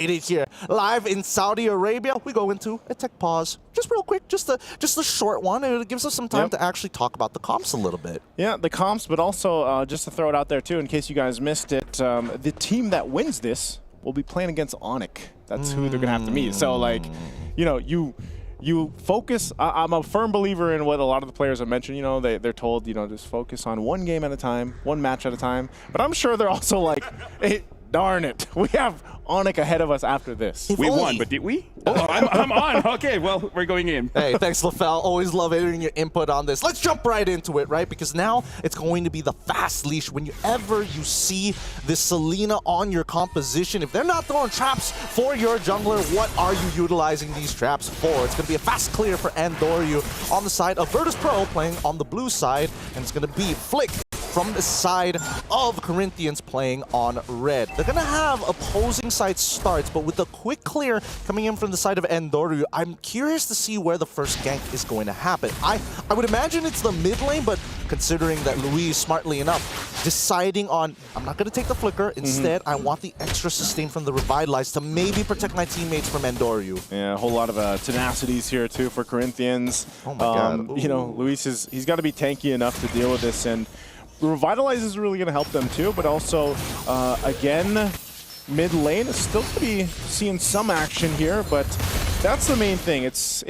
It is here, live in Saudi Arabia. We go into a tech pause, just real quick, just a short one. It gives us some time to actually talk about the comps a little bit. Yeah, the comps, but also just to throw it out there too, in case you guys missed it, the team that wins this will be playing against Onyx. That's who they're gonna have to meet. So like, you know, you focus. I'm a firm believer in what a lot of the players have mentioned. You know, they're told, you know, just focus on one game at a time, one match at a time. But I'm sure they're also like, hey, darn it, we have Onyx ahead of us after this. We won, but did we? Oh, I'm on. Okay, well, we're going in. Hey, thanks, LaFell. Always love hearing your input on this. Let's jump right into it, right? Because now it's going to be the fast leash. Whenever you see this Selena on your composition, if they're not throwing traps for your jungler, what are you utilizing these traps for? It's going to be a fast clear for Andoryu on the side of Virtus.pro, playing on the blue side, and it's going to be Flick from the side of Corinthians playing on red. They're going to have opposing side starts, but with the quick clear coming in from the side of Andoryu, I'm curious to see where the first gank is going to happen. I would imagine it's the mid lane, but considering that Luis, smartly enough, deciding on, I'm not going to take the flicker. Instead, I want the extra sustain from the Revitalize to maybe protect my teammates from Andoryu. Yeah, a whole lot of tenacities here, too, for Corinthians. Oh, my God. You know, Luis, he's got to be tanky enough to deal with this, and Revitalize is really going to help them too, but also, again, mid lane is still going to be seeing some action here, but that's the main thing. It's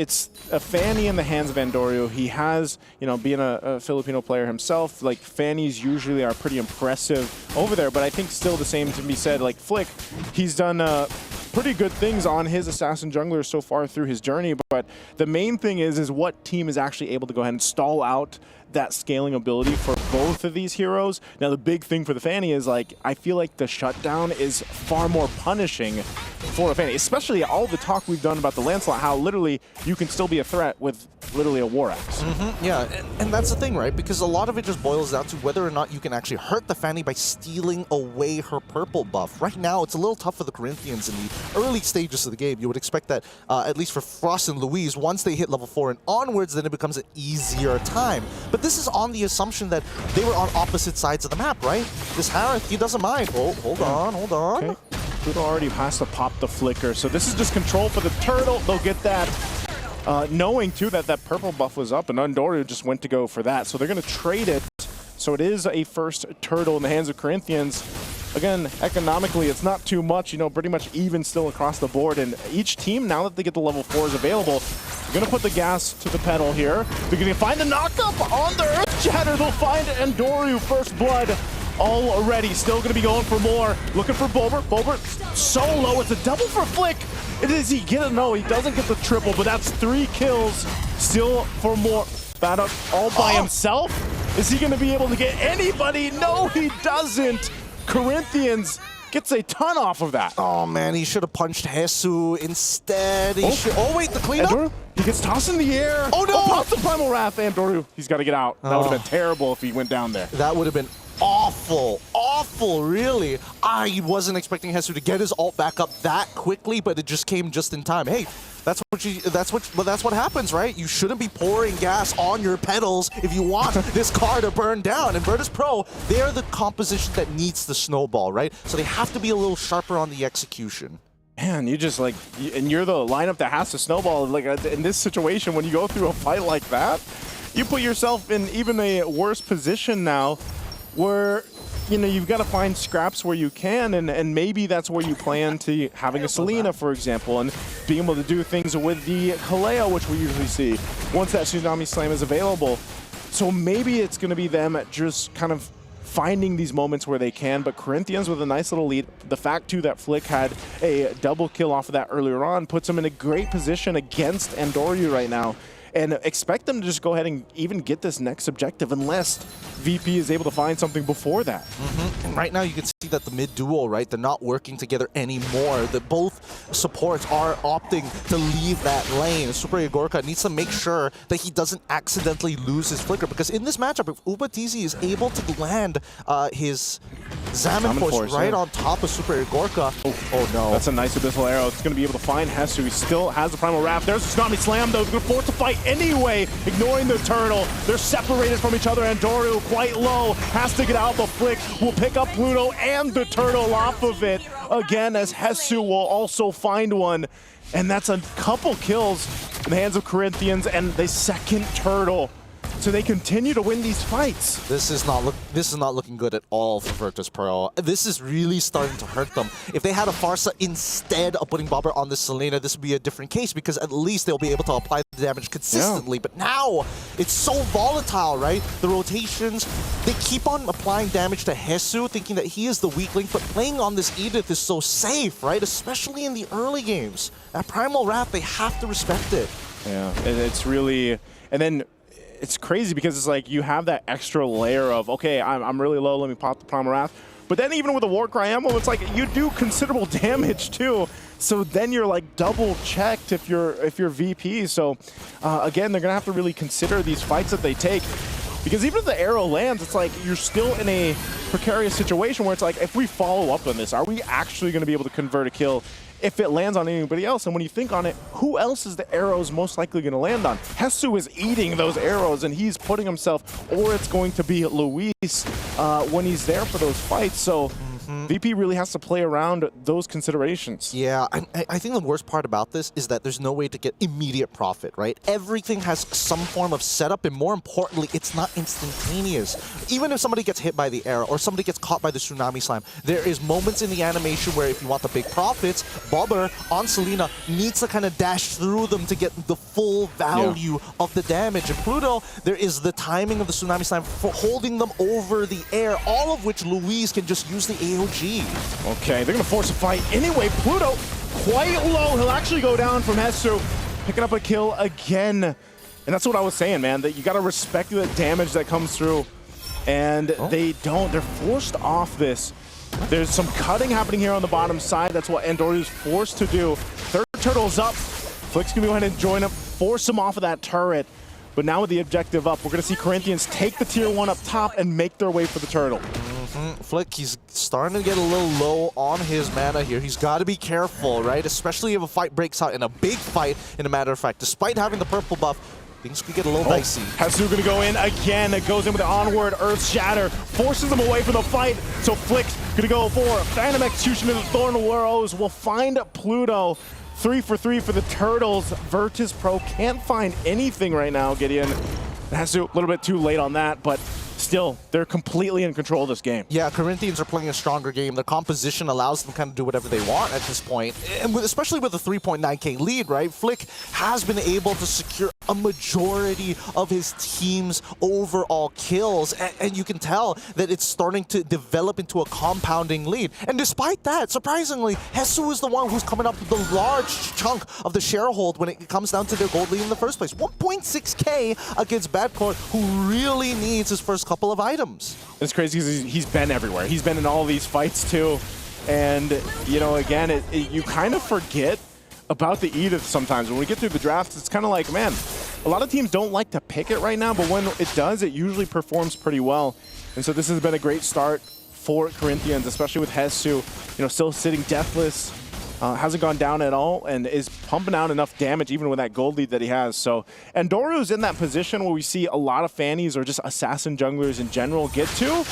a Fanny in the hands of Andoryu. He has, you know, being a Filipino player himself, like, Fannies usually are pretty impressive over there, but I think still the same to be said, like Flick, he's done pretty good things on his assassin jungler so far through his journey, but the main thing is what team is actually able to go ahead and stall out that scaling ability for both of these heroes. Now the big thing for the Fanny is, like, I feel like the shutdown is far more punishing for a Fanny, especially all the talk we've done about the Lancelot, how literally you can still be a threat with literally a War Axe. Yeah, and that's the thing, right? Because a lot of it just boils down to whether or not you can actually hurt the Fanny by stealing away her purple buff. Right now, it's a little tough for the Corinthians in the early stages of the game. You would expect that, at least for Frost and Louise, once they hit level 4 and onwards, then it becomes an easier time. But this is on the assumption that they were on opposite sides of the map, right? This Harith, he doesn't mind. Oh, hold on. Okay. Pluto already has to pop the flicker, so this is just control for the turtle. They'll get that. Knowing too that that purple buff was up, and Andoryu just went to go for that, so they're going to trade it. So it is a first turtle in the hands of Corinthians. Again, economically, it's not too much, you know, pretty much even still across the board. And each team, now that they get the level 4s available, they're going to put the gas to the pedal here. They're going to find a knockup on the Earth Shatter. They'll find Andoryu first blood already. Still going to be going for more. Looking for Boulevard. Boulevard so low. It's a double for Flick. Does he get it? No, he doesn't get the triple, but that's 3 kills. Still for more. That up all by himself. Is he going to be able to get anybody? No, he doesn't. Corinthians gets a ton off of that. Oh man, he should have punched Hesu instead. Oh wait, the cleanup? Andoryu, he gets tossed in the air. Oh no! Pops the Primal Wrath. Andoryu, he's got to get out. That would have been terrible if he went down there. That would have been awful, really. I wasn't expecting Hesu to get his ult back up that quickly, but it just came just in time. Hey, that's what happens, right? You shouldn't be pouring gas on your pedals if you want this car to burn down. And Virtus.pro, they are the composition that needs the snowball, right? So they have to be a little sharper on the execution. Man, you just like, and you're the lineup that has to snowball. Like in this situation, when you go through a fight like that, you put yourself in even a worse position now, where, you know, you've got to find scraps where you can, and maybe that's where you plan to having a Selena, for example, and being able to do things with the Kaleo, which we usually see once that Tsunami Slam is available. So maybe it's going to be them just kind of finding these moments where they can, but Corinthians with a nice little lead. The fact, too, that Flick had a double kill off of that earlier on puts him in a great position against Andoryu right now. And expect them to just go ahead and even get this next objective unless VP is able to find something before that. And right now you can see that the mid duo, right, they're not working together anymore. That both supports are opting to leave that lane. Super Gorka needs to make sure that he doesn't accidentally lose his flicker, because in this matchup, if Ubatizi is able to land his Salmon Force right on top of Super Gorka. Oh no. That's a nice Abyssal Arrow. It's going to be able to find Hesu. He still has the Primal Wrath. There's the Tsunami Slam, though. They're going to force the fight anyway, ignoring the turtle. They're separated from each other. Andoryu quite low. Has to get out. The flick will pick up Pluto and the turtle off of it. Again, as Hesu will also find one. And that's a couple kills in the hands of Corinthians and the second turtle. So they continue to win these fights. This is not looking good at all for Virtus.pro. This is really starting to hurt them. If they had a Farsa instead of putting Bobber on the Selena, this would be a different case because at least they'll be able to apply the damage consistently. Yeah. But now it's so volatile, right? The rotations, they keep on applying damage to Hesu, thinking that he is the weak link, but playing on this Edith is so safe, right? Especially in the early games. At Primal Wrath, they have to respect it. Yeah, it's really, and then it's crazy because it's like you have that extra layer of, okay, I'm really low, let me pop the Primal Wrath. But then even with the Warcry ammo, it's like you do considerable damage too. So then you're like double checked if you're VP. So again, they're gonna have to really consider these fights that they take. Because even if the arrow lands, it's like you're still in a precarious situation where it's like, if we follow up on this, are we actually gonna be able to convert a kill if it lands on anybody else? And when you think on it, who else is the arrows most likely going to land on? Hesu is eating those arrows and he's putting himself, or it's going to be Luis when he's there for those fights. So VP really has to play around those considerations. Yeah, I think the worst part about this is that there's no way to get immediate profit, right? Everything has some form of setup, and more importantly, it's not instantaneous. Even if somebody gets hit by the arrow or somebody gets caught by the Tsunami Slam, there is moments in the animation where if you want the big profits, Bobber on Selena needs to kind of dash through them to get the full value of the damage. And Pluto, there is the timing of the Tsunami Slam for holding them over the air, all of which Luis can just use the AoG. Okay, they're going to force a fight. Anyway, Pluto quite low. He'll actually go down from Hesu, picking up a kill again. And that's what I was saying, man, that you got to respect the damage that comes through. And they don't. They're forced off this. There's some cutting happening here on the bottom side. That's what Andoriu's forced to do. Third turtle's up. Flick's going to go ahead and join up, force him off of that turret. But now with the objective up, we're going to see Corinthians take the tier 1 up top and make their way for the turtle. Flick, he's starting to get a little low on his mana here. He's got to be careful, right? Especially if a fight breaks out in a big fight, in a matter of fact. Despite having the purple buff, things could get a little dicey. Hesu gonna go in again. It goes in with the onward Earth Shatter, forces him away from the fight. So Flick's gonna go for Phantom Execution of the Thorn Arrows. Will find Pluto. 3 for 3 for the Turtles. Virtus.pro can't find anything right now, Gideon. Hesu a little bit too late on that, but still, they're completely in control of this game. Yeah, Corinthians are playing a stronger game. Their composition allows them to kind of do whatever they want at this point. And especially with a 3.9k lead, right? Flick has been able to secure a majority of his team's overall kills. And you can tell that it's starting to develop into a compounding lead. And despite that, surprisingly, Hesu is the one who's coming up with the large chunk of the sharehold when it comes down to their gold lead in the first place. 1.6k against Badcourt, who really needs his first couple of items. It's crazy because he's been everywhere. He's been in all these fights too. And, you know, again, you kind of forget about the Edith sometimes. When we get through the drafts, it's kind of like, man, a lot of teams don't like to pick it right now, but when it does, it usually performs pretty well. And so this has been a great start for Corinthians, especially with Hesu, you know, still sitting deathless. Hasn't gone down at all and is pumping out enough damage even with that gold lead that he has. So Andoriu's in that position where we see a lot of fannies or just assassin junglers in general get to,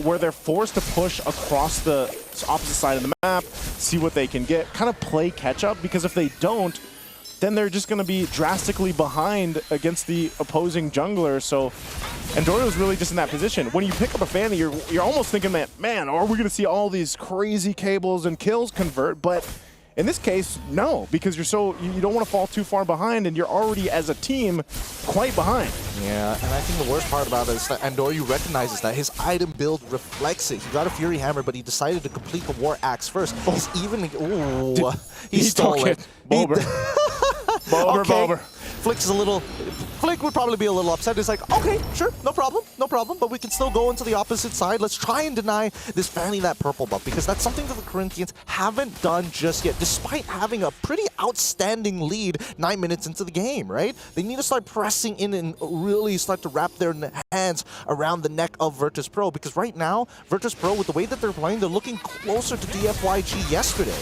where they're forced to push across the opposite side of the map, see what they can get, kind of play catch up, because if they don't, then they're just going to be drastically behind against the opposing jungler. So Andoriu's really just in that position. When you pick up a Fanny, you're almost thinking that, man, are we going to see all these crazy cables and kills convert? But in this case, no, because you don't want to fall too far behind, and you're already, as a team, quite behind. Yeah, and I think the worst part about it is that Andoriu recognizes that his item build reflects it. He got a Fury Hammer, but he decided to complete the War Axe first. He's even... Ooh, he stole it. Boulevard. Boulevard. Flick would probably be a little upset. He's like, okay, sure, no problem, but we can still go into the opposite side. Let's try and deny this Fanny that purple buff, because that's something that the Corinthians haven't done just yet, despite having a pretty outstanding lead 9 minutes into the game, right? They need to start pressing in and really start to wrap their hands around the neck of Virtus.pro, because right now, Virtus.pro, with the way that they're playing, they're looking closer to DFYG yesterday.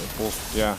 Yeah.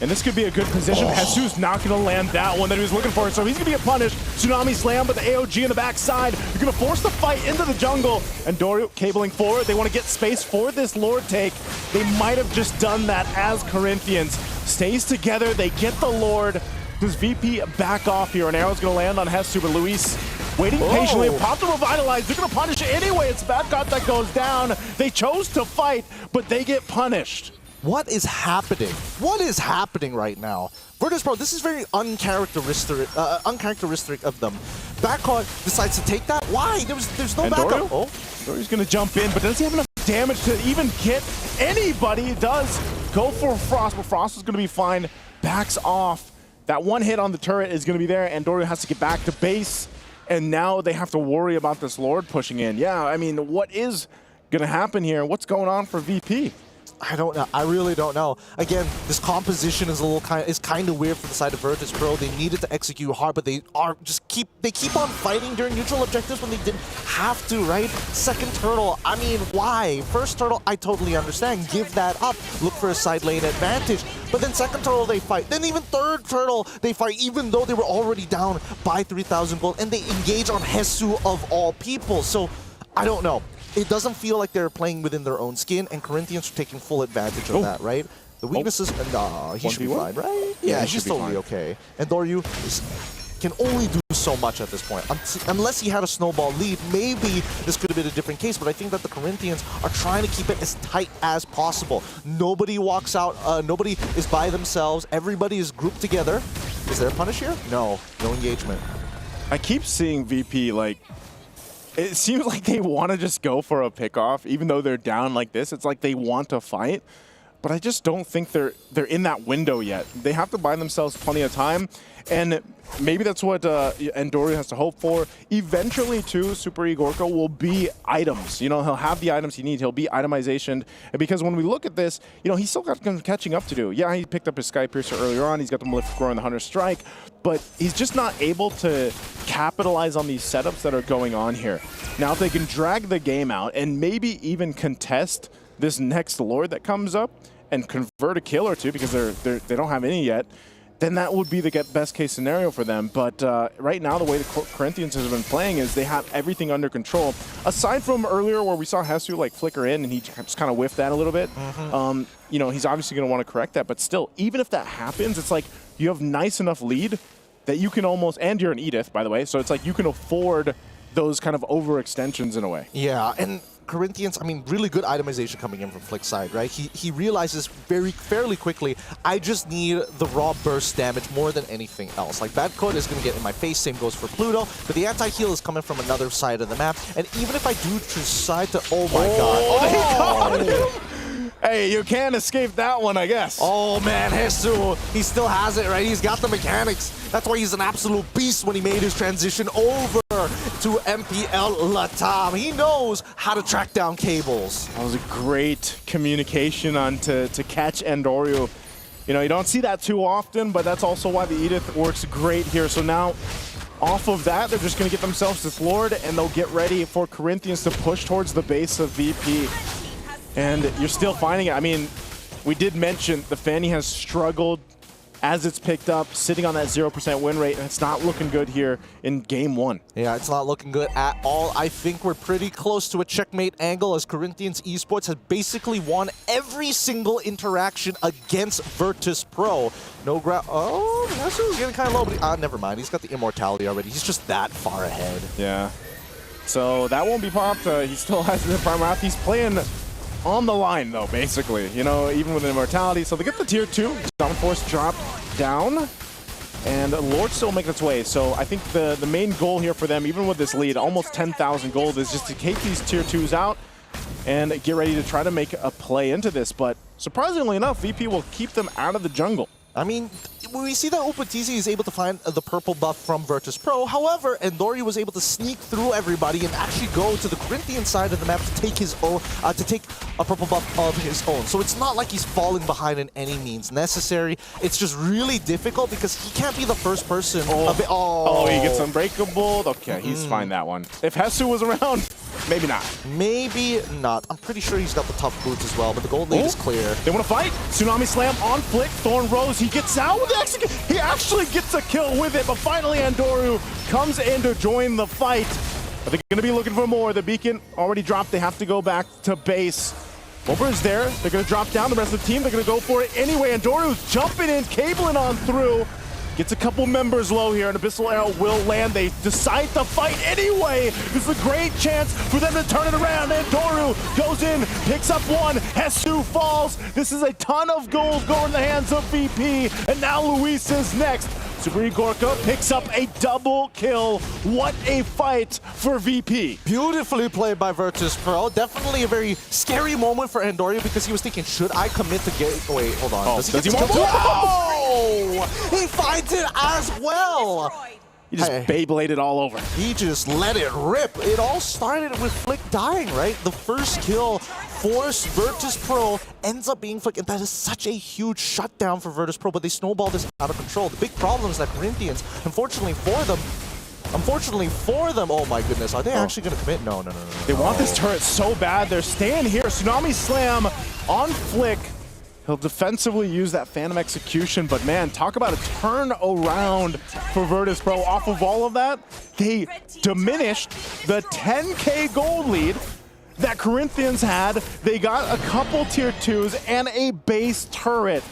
And this could be a good position. Jesus not going to land that one that he was looking for, so he's going to get punished. Tsunami slam, but the AOG in the backside. You're going to force the fight into the jungle. And Dorio cabling forward. They want to get space for this Lord take. They might have just done that as Corinthians. Stays together, they get the Lord. Does VP back off here? An arrow's going to land on Jesus, but Luis waiting patiently. Pop the Revitalize. They're going to punish it anyway. It's Bad Cop that goes down. They chose to fight, but they get punished. What is happening? What is happening right now? Virtus.pro, this is very uncharacteristic of them. Backcard decides to take that. Why? There's no backup. Oh, Dorio's going to jump in, but does he have enough damage to even get anybody? He does go for Frost, but Frost is going to be fine. Backs off. That one hit on the turret is going to be there, and Dorio has to get back to base. And now they have to worry about this Lord pushing in. Yeah, I mean, what is going to happen here? What's going on for VP? I don't know. I really don't know. Again, this composition is kind of weird for the side of Virtus.pro. They needed to execute hard, but they keep on fighting during neutral objectives when they didn't have to, right? Second turtle, I mean, why? First turtle, I totally understand. Give that up. Look for a side lane advantage. But then second turtle, they fight. Then even third turtle, they fight, even though they were already down by 3,000 gold, and they engage on Jesus of all people. So, I don't know. It doesn't feel like they're playing within their own skin, and Corinthians are taking full advantage of that, right? The weaknesses, he should be fine, right? Yeah, he's totally okay. And Dorio can only do so much at this point. Unless he had a snowball lead, maybe this could have been a different case, but I think that the Corinthians are trying to keep it as tight as possible. Nobody walks out, nobody is by themselves, everybody is grouped together. Is there a punish here? No engagement. I keep seeing VP, like, it seems like they want to just go for a pickoff, even though they're down like this. It's like they want to fight, but I just don't think they're in that window yet. They have to buy themselves plenty of time, and maybe that's what Dorio has to hope for. Eventually, too, Super Igorka will be items. You know, he'll have the items he needs. He'll be itemization, and because when we look at this, you know, he's still got some catching up to do. Yeah, he picked up his Sky Piercer earlier on. He's got the Malefic Roar and the Hunter Strike, but he's just not able to capitalize on these setups that are going on here. Now, if they can drag the game out and maybe even contest this next Lord that comes up and convert a kill or two, because they don't have any yet, then that would be the best case scenario for them. But right now, the way the Corinthians have been playing is they have everything under control. Aside from earlier where we saw Jesus like flicker in and he just kind of whiffed that a little bit, you know, he's obviously going to want to correct that. But still, even if that happens, it's like you have nice enough lead that you can almost, and you're an Edith, by the way, so it's like you can afford those kind of overextensions in a way. Yeah, and Corinthians, I mean, really good itemization coming in from Flick's side, right? He realizes fairly quickly, I just need the raw burst damage more than anything else. Like, Bad Code is going to get in my face, same goes for Pluto, but the anti-heal is coming from another side of the map, and even if I do decide to, oh my god. They got him! Hey, you can't escape that one, I guess. Oh man, Jesus, he still has it, right? He's got the mechanics. That's why he's an absolute beast when he made his transition over to MPL Latam. He knows how to track down cables. That was a great communication on to catch Dorio. You know, you don't see that too often, but that's also why the Edith works great here. So now, off of that, they're just going to get themselves this Lord, and they'll get ready for Corinthians to push towards the base of VP. And you're still finding it. I mean, we did mention the Fanny has struggled as it's picked up, sitting on that 0% win rate, and it's not looking good here in game one. Yeah, it's not looking good at all. I think we're pretty close to a checkmate angle as Corinthians Esports has basically won every single interaction against Virtus.pro. No ground. Oh, that's getting kind of low, but never mind. He's got the immortality already. He's just that far ahead. Yeah. So that won't be popped. He still has the prime wrath. He's playing on the line, though, basically, you know, even with immortality. So they get the tier 2. Summon Force dropped down, and Lord still making its way. So I think the main goal here for them, even with this lead, almost 10,000 gold, is just to take these tier 2s out and get ready to try to make a play into this. But surprisingly enough, VP will keep them out of the jungle. I mean, we see that Opatizi is able to find the purple buff from Virtus.pro. However, Dorio was able to sneak through everybody and actually go to the Corinthian side of the map to take his own, to take a purple buff of his own. So it's not like he's falling behind in any means necessary. It's just really difficult because he can't be the first person. Oh, he gets unbreakable. Okay, he's fine that one. If Jesus was around, Maybe not. Maybe not. I'm pretty sure he's got the tough boots as well, but the gold lead is clear. They want to fight. Tsunami Slam on Flick. Thorn Rose, he gets out with the execute. He actually gets a kill with it, but finally Andoru comes in to join the fight. Are they going to be looking for more? The beacon already dropped. They have to go back to base. Boulevard is there. They're going to drop down. The rest of the team, they're going to go for it anyway. Andoru's jumping in, cabling on through. Gets a couple members low here, and Abyssal Arrow will land. They decide to fight anyway. This is a great chance for them to turn it around. Andoru goes in, picks up one. Hesu falls. This is a ton of gold going in the hands of VP, and now Luis is next. Super Gorka picks up a double kill. What a fight for VP. Beautifully played by Virtus.pro. Definitely a very scary moment for Andoru because he was thinking, should I commit to get... Wait, hold on. Does he get this kill? Oh! He finds it as well. He just Beybladed all over. He just let it rip. It all started with Flick dying, right? The first kill forced Virtus.pro, ends up being Flick, and that is such a huge shutdown for Virtus.pro, but they snowballed this out of control. The big problem is that Corinthians, unfortunately for them, oh my goodness, are they actually going to commit? No. They want this turret so bad. They're staying here. Tsunami Slam on Flick. He'll defensively use that Phantom Execution, but man, talk about a turn around for Virtus.pro. Off of all of that, they diminished the 10K gold lead that Corinthians had. They got a couple tier 2s and a base turret.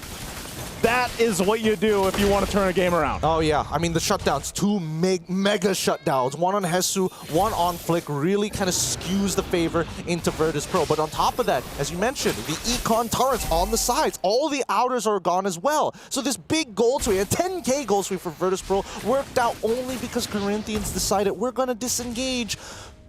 That is what you do if you want to turn a game around. Oh yeah, I mean the shutdowns, two mega shutdowns. One on Hesu, one on Flick, really kind of skews the favor into Virtus.pro. But on top of that, as you mentioned, the Econ turrets on the sides, all the outers are gone as well. So this big gold sweep, a 10K gold sweep for Virtus.pro, worked out only because Corinthians decided we're gonna disengage.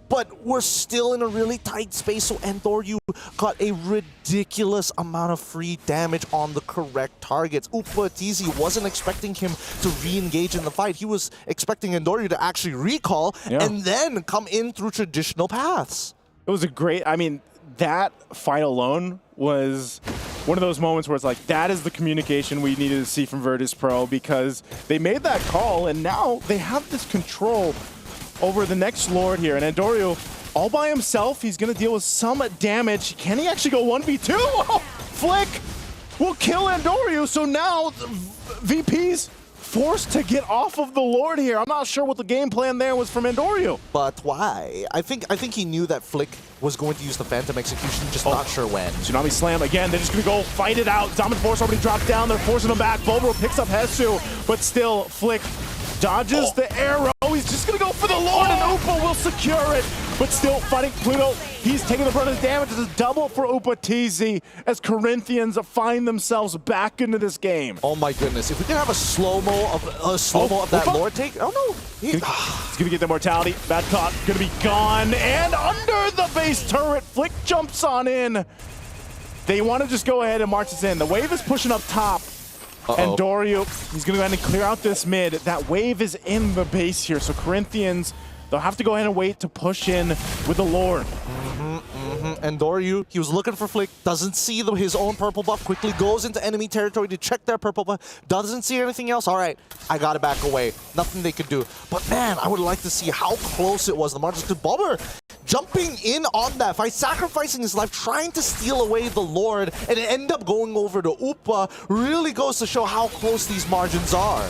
But we're still in a really tight space, so Andoru got a ridiculous amount of free damage on the correct targets. Upatizi wasn't expecting him to re-engage in the fight. He was expecting Andoru to actually recall and then come in through traditional paths. It was a great, I mean, that fight alone was one of those moments where it's like, that is the communication we needed to see from Virtus.pro, because they made that call and now they have this control over the next Lord here. And Andoru, all by himself, he's going to deal with some damage. Can he actually go 1v2? Oh, Flick will kill Andoru. So now VP's forced to get off of the Lord here. I'm not sure what the game plan there was from Andoru. But why? I think he knew that Flick was going to use the Phantom Execution, just not sure when. Tsunami Slam again. They're just going to go fight it out. Dominant Force already dropped down. They're forcing him back. Boulevard picks up Hesu, but still Flick dodges the arrow. He's just going to go for the Lord, and Upa will secure it. But still fighting Pluto. He's taking the brunt of the damage. It's a double for Upatizi as Corinthians find themselves back into this game. Oh my goodness. If we can have a slow-mo of that Lord take. Oh no. He's going to get the mortality. Bad caught. Going to be gone. And under the base turret, Flick jumps on in. They want to just go ahead and march this in. The wave is pushing up top. And Andoru, he's going to go ahead and clear out this mid. That wave is in the base here, so Corinthians, they'll have to go ahead and wait to push in with the Lord. Andoru, he was looking for Flick, doesn't see his own purple buff, quickly goes into enemy territory to check their purple buff, doesn't see anything else. All right, I got to back away. Nothing they could do. But man, I would like to see how close it was. The margins, because Bobber jumping in on that fight, sacrificing his life, trying to steal away the Lord, and it end up going over to Upa, really goes to show how close these margins are.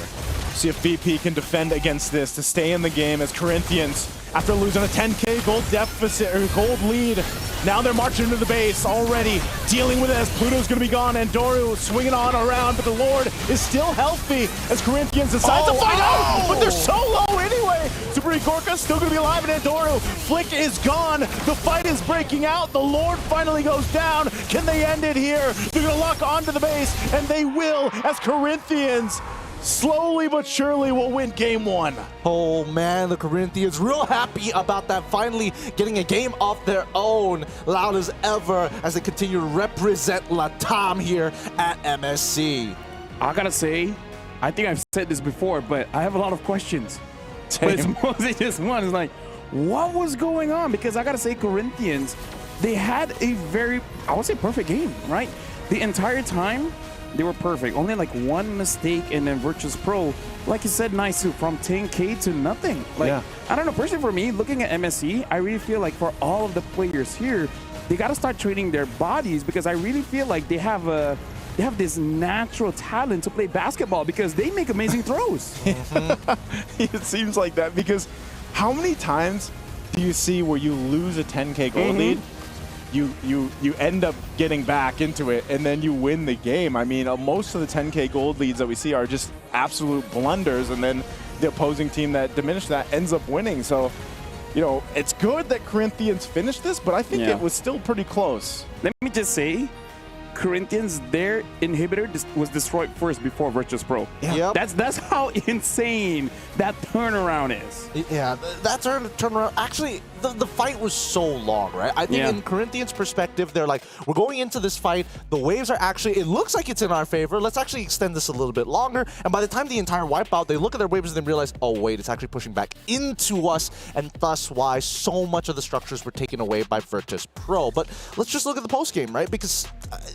See if VP can defend against this to stay in the game as Corinthians, after losing a 10K gold deficit or gold lead, now they're marching into the base already, dealing with it as Pluto's going to be gone. Andoru swinging on around, but the Lord is still healthy as Corinthians decide to fight out, but they're so low anyway. Super Gorka still going to be alive, and Andoru, Flick is gone. The fight is breaking out. The Lord finally goes down. Can they end it here? They're going to lock onto the base, and they will, as Corinthians slowly but surely will win game one. Oh man, the Corinthians real happy about that, finally getting a game of their own, loud as ever as they continue to represent Latam here at MSC. I gotta say, I think I've said this before, but I have a lot of questions. But it's mostly just one. It's like, what was going on? Because I gotta say, Corinthians, they had a very, I would say, perfect game, right? The entire time, they were perfect. Only like one mistake, and then Virtus.pro, like you said, nice too, from 10K to nothing. Like, Yeah. I don't know, personally for me, looking at MSC, I really feel like for all of the players here, they got to start training their bodies, because I really feel like they have this natural talent to play basketball, because they make amazing throws. It seems like that, because how many times do you see where you lose a 10K gold lead, you end up getting back into it, and then you win the game? I mean, most of the 10K gold leads that we see are just absolute blunders, and then the opposing team that diminished that ends up winning. So, you know, it's good that Corinthians finished this, but I think it was still pretty close. Let me just say, Corinthians, their inhibitor was destroyed first before Virtus.pro. Yeah. Yep. That's how insane that turnaround is. Yeah, that turnaround. Actually, the fight was so long, right? I think in Corinthians' perspective, they're like, we're going into this fight. The waves are actually, it looks like it's in our favor. Let's actually extend this a little bit longer. And by the time the entire wipeout, they look at their waves and then realize, oh, wait, it's actually pushing back into us. And thus why so much of the structures were taken away by Virtus.pro. But let's just look at the post game, right? Because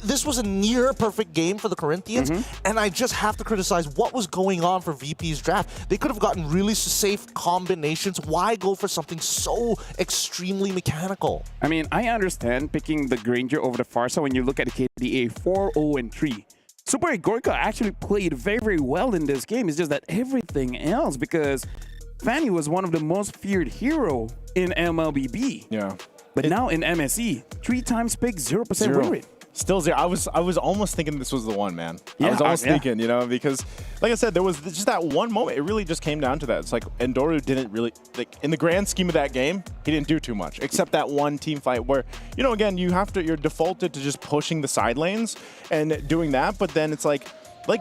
this was a near perfect game for the Corinthians. And I just have to criticize what was going on for VP's draft. They could have gotten really safe combinations. Why go for something so extremely mechanical? I mean, I understand picking the Granger over the Farsa when you look at the KDA 4-0-3. Super Gorka actually played very, very well in this game. It's just that everything else, because Fanny was one of the most feared hero in MLBB. Yeah. But now in MSC, 3 times pick, 0% win rate. Still zero. I was almost thinking this was the one, man. Yeah, I was almost thinking, you know, because like I said, there was just that one moment. It really just came down to that. It's like Endoru didn't really, like, in the grand scheme of that game, he didn't do too much, except that one team fight where, you know, again, you're defaulted to just pushing the side lanes and doing that. But then it's like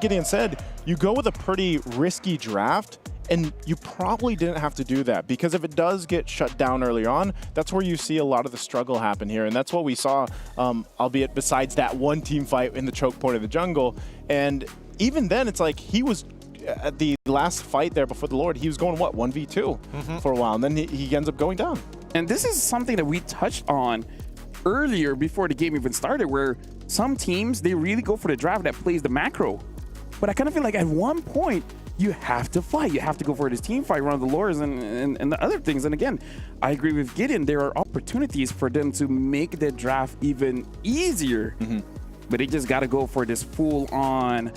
Gideon said, you go with a pretty risky draft. And you probably didn't have to do that, because if it does get shut down early on, that's where you see a lot of the struggle happen here. And that's what we saw, albeit besides that one team fight in the choke point of the jungle. And even then, it's like he was at the last fight there before the Lord, he was going, what, 1v2 for a while. And then he ends up going down. And this is something that we touched on earlier before the game even started, where some teams, they really go for the draft that plays the macro. But I kind of feel like at one point, you have to fight. You have to go for this team fight, run the lures and the other things. And again, I agree with Gideon. There are opportunities for them to make the draft even easier. But they just got to go for this full-on,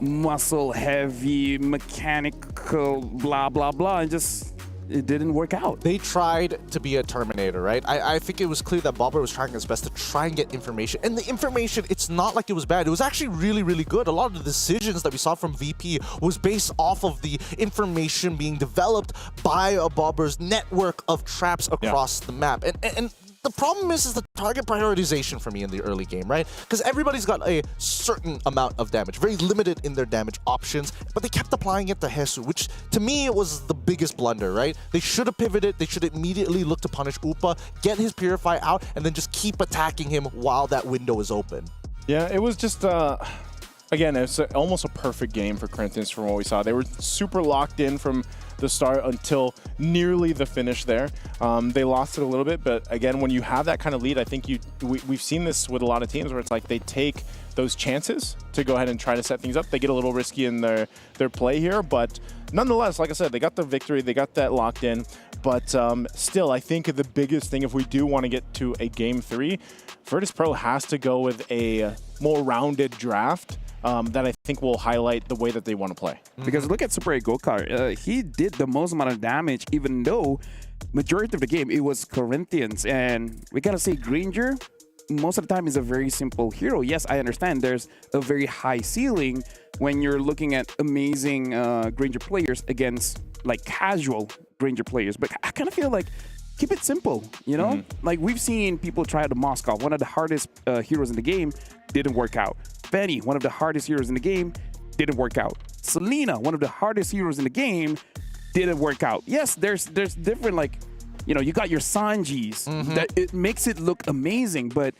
muscle-heavy, mechanical, blah, blah, blah. And just, it didn't work out. They tried to be a Terminator, right? I think it was clear that Boulevard was trying his best to try and get information. And the information, it's not like it was bad. It was actually really, really good. A lot of the decisions that we saw from VP was based off of the information being developed by Bobber's network of traps across the map. And the problem is the target prioritization for me in the early game, right? Because everybody's got a certain amount of damage, very limited in their damage options, but they kept applying it to Hesu, which to me was the biggest blunder, right? They should have pivoted, they should immediately look to punish Upa, get his Purify out, and then just keep attacking him while that window is open. Yeah, it was just, again, it's almost a perfect game for Corinthians from what we saw. They were super locked in from the start until nearly the finish there. They lost it a little bit, but again, when you have that kind of lead, I think we've seen this with a lot of teams where it's like they take those chances to go ahead and try to set things up. They get a little risky in their play here, but nonetheless, like I said, they got the victory, they got that locked in. But still, I think the biggest thing, if we do want to get to a Game 3, Virtus.pro has to go with a more rounded draft that I think will highlight the way that they want to play. Because look at Super Gokar. He did the most amount of damage, even though majority of the game it was Corinthians. And we gotta say, Granger, most of the time, is a very simple hero. Yes, I understand there's a very high ceiling when you're looking at amazing Granger players against like casual Granger players. But I kind of feel like keep it simple, you know? Like we've seen people try the Moskov, one of the hardest heroes in the game, didn't work out. Fanny, one of the hardest heroes in the game, didn't work out. Selena, one of the hardest heroes in the game, didn't work out. Yes, there's different, like, you know, you got your Sanjis that it makes it look amazing, but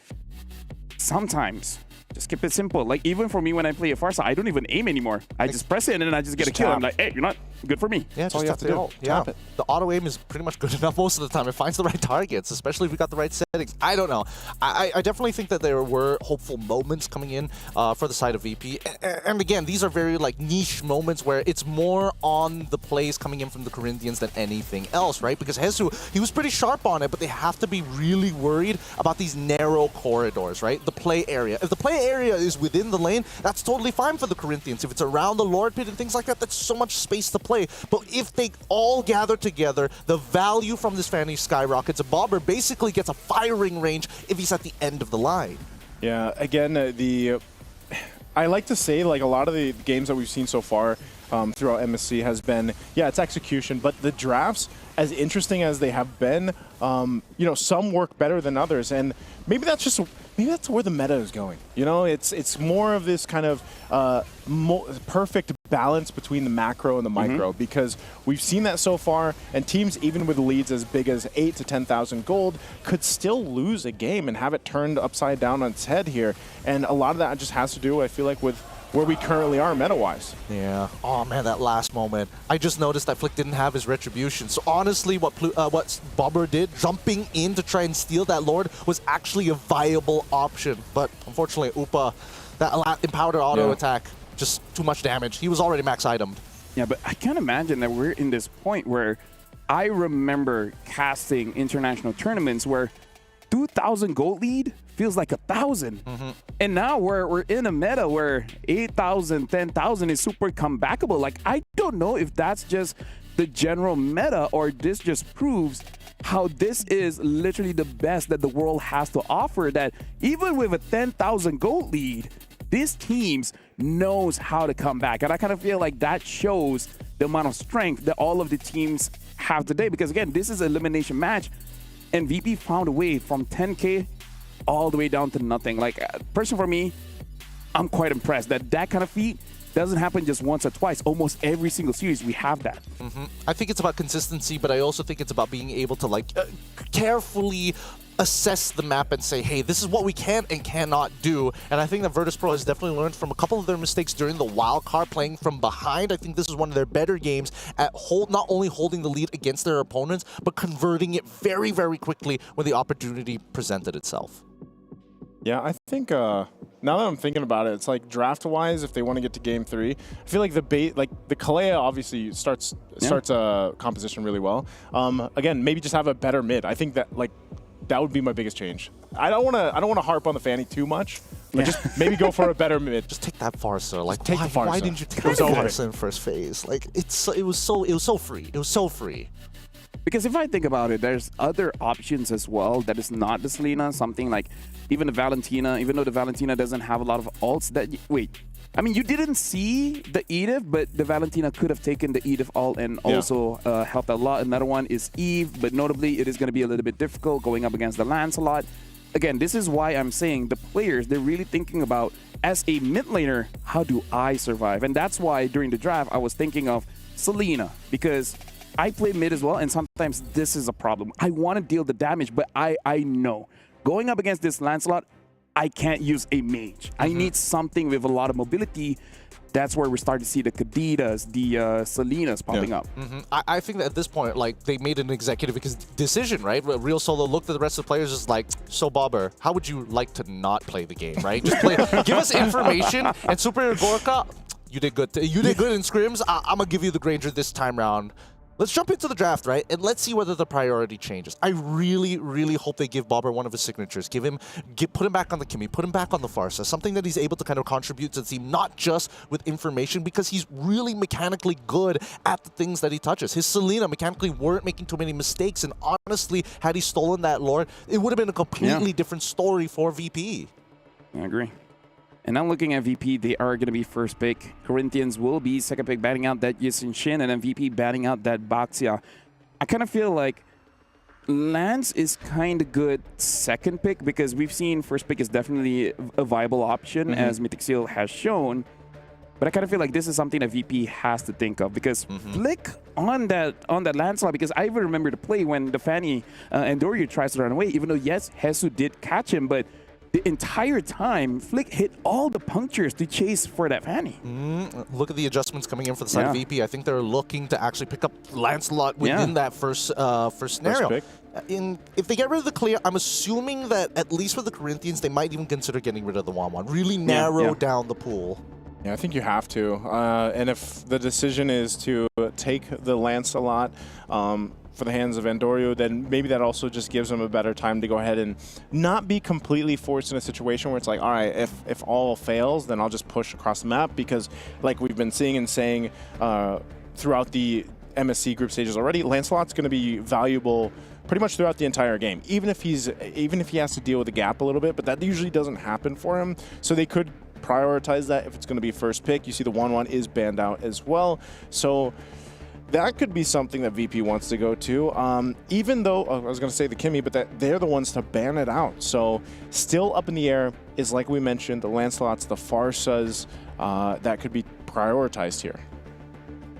sometimes just keep it simple. Like, even for me when I play a Farsa, I don't even aim anymore. I just press it and then I just get a kill. I'm like, hey, you're not good for me. Yeah, that's all you have to do. Yeah, Tap it. the auto aim is pretty much good enough most of the time. It finds the right targets, especially if we got the right settings. I don't know. I definitely think that there were hopeful moments coming in for the side of VP. And again, these are very like niche moments where it's more on the plays coming in from the Corinthians than anything else, right? Because Hesu, he was pretty sharp on it, but they have to be really worried about these narrow corridors, right? The play area. If the play area is within the lane, that's totally fine for the Corinthians. If it's around the Lord Pit and things like that, that's so much space to play. But if they all gather together, the value from this Fanny skyrockets. A Bobber basically gets a firing range if he's at the end of the line. Yeah, again, I like to say, like, a lot of the games that we've seen so far throughout MSC has been, yeah, it's execution, but the drafts, as interesting as they have been, you know, some work better than others, and maybe that's where the meta is going. You know, it's more of this kind of perfect balance between the macro and the micro, because we've seen that so far, and teams even with leads as big as 8 to 10,000 gold could still lose a game and have it turned upside down on its head here, and a lot of that just has to do, I feel like, with where we currently are meta-wise. Yeah. Oh man, that last moment. I just noticed that Flick didn't have his retribution. So honestly, what Bobber did, jumping in to try and steal that Lord, was actually a viable option. But unfortunately, Upa, that empowered auto attack, just too much damage. He was already max itemed. Yeah, but I can't imagine that we're in this point where I remember casting international tournaments where 2,000 gold lead feels like 1,000. And now we're in a meta where 8,000, 10,000 is super comebackable. Like, I don't know if that's just the general meta or this just proves how this is literally the best that the world has to offer, that even with a 10,000 gold lead, these teams knows how to come back. And I kind of feel like that shows the amount of strength that all of the teams have today. Because again, this is an elimination match, and VP found a way from 10K all the way down to nothing. Like, personally for me, I'm quite impressed that that kind of feat doesn't happen just once or twice. Almost every single series we have that. I think it's about consistency, but I also think it's about being able to like carefully assess the map and say, hey, this is what we can and cannot do. And I think that Virtus.pro has definitely learned from a couple of their mistakes during the wild card, playing from behind. I think this is one of their better games at not only holding the lead against their opponents, but converting it very, very quickly when the opportunity presented itself. Yeah, I think now that I'm thinking about it, it's like draft-wise, if they want to get to Game 3, I feel like the Kalea obviously starts composition really well. Again, maybe just have a better mid. I think that that would be my biggest change. I don't want to harp on the Fanny too much, but just maybe go for a better mid. Just take that Farsa. Like, take the Farsa. Why didn't you take the Farsa in first phase? Like, it was so free. It was so free. Because if I think about it, there's other options as well that is not the Selena, something like even the Valentina, even though the Valentina doesn't have a lot of ults that... Wait, I mean, you didn't see the Edith, but the Valentina could have taken the Edith ult and also helped a lot. Another one is Eve, but notably it is going to be a little bit difficult going up against the Lancelot. Again, this is why I'm saying the players, they're really thinking about, as a mid laner, how do I survive? And that's why during the draft, I was thinking of Selena, because I play mid as well, and sometimes this is a problem. I want to deal the damage, but I know. Going up against this Lancelot, I can't use a mage. I need something with a lot of mobility. That's where we start to see the Kadidas, the Selenas popping up. I think that at this point, like, they made an executive decision, right? Real Solo looked at the rest of the players as like, so Bobber, how would you like to not play the game, right? Just play, give us information, and Super Gorka, you did good. You did good in scrims. I'm gonna give you the Granger this time round. Let's jump into the draft, right? And let's see whether the priority changes. I really, really hope they give Bobber one of his signatures. Put him back on the Kimmy, put him back on the Farsa, something that he's able to kind of contribute to the team, not just with information, because he's really mechanically good at the things that he touches. His Selena mechanically weren't making too many mistakes, and honestly, had he stolen that Lord, it would have been a completely different story for VP. I agree. And I'm looking at VP, they are going to be first pick. Corinthians will be second pick, batting out that Yisun Shin, and then VP batting out that Baxia. I kind of feel like Lance is kind of good second pick, because we've seen first pick is definitely a viable option, as Mythic Seal has shown. But I kind of feel like this is something that VP has to think of, because Flick on that Lancelot, because I even remember the play when the Fanny and Doryu tries to run away, even though, yes, Hesu did catch him, but the entire time, Flick hit all the punctures to chase for that Fanny. Look at the adjustments coming in for the side of VP. I think they're looking to actually pick up Lancelot within that first scenario. If they get rid of the clear, I'm assuming that at least with the Corinthians, they might even consider getting rid of the 1-1. Really narrow down the pool. Yeah, I think you have to. And if the decision is to take the Lancelot for the hands of Andorio, then maybe that also just gives them a better time to go ahead and not be completely forced in a situation where it's like, all right, if all fails, then I'll just push across the map, because like we've been seeing and saying throughout the MSC group stages already, Lancelot's going to be valuable pretty much throughout the entire game, even if he has to deal with the gap a little bit, but that usually doesn't happen for him. So they could prioritize that if it's going to be first pick. You see the 1-1 is banned out as well. So that could be something that VP wants to go to, even though, I was going to say the Kimmy, but that they're the ones to ban it out. So still up in the air is, like we mentioned, the Lancelots, the Farsas, that could be prioritized here.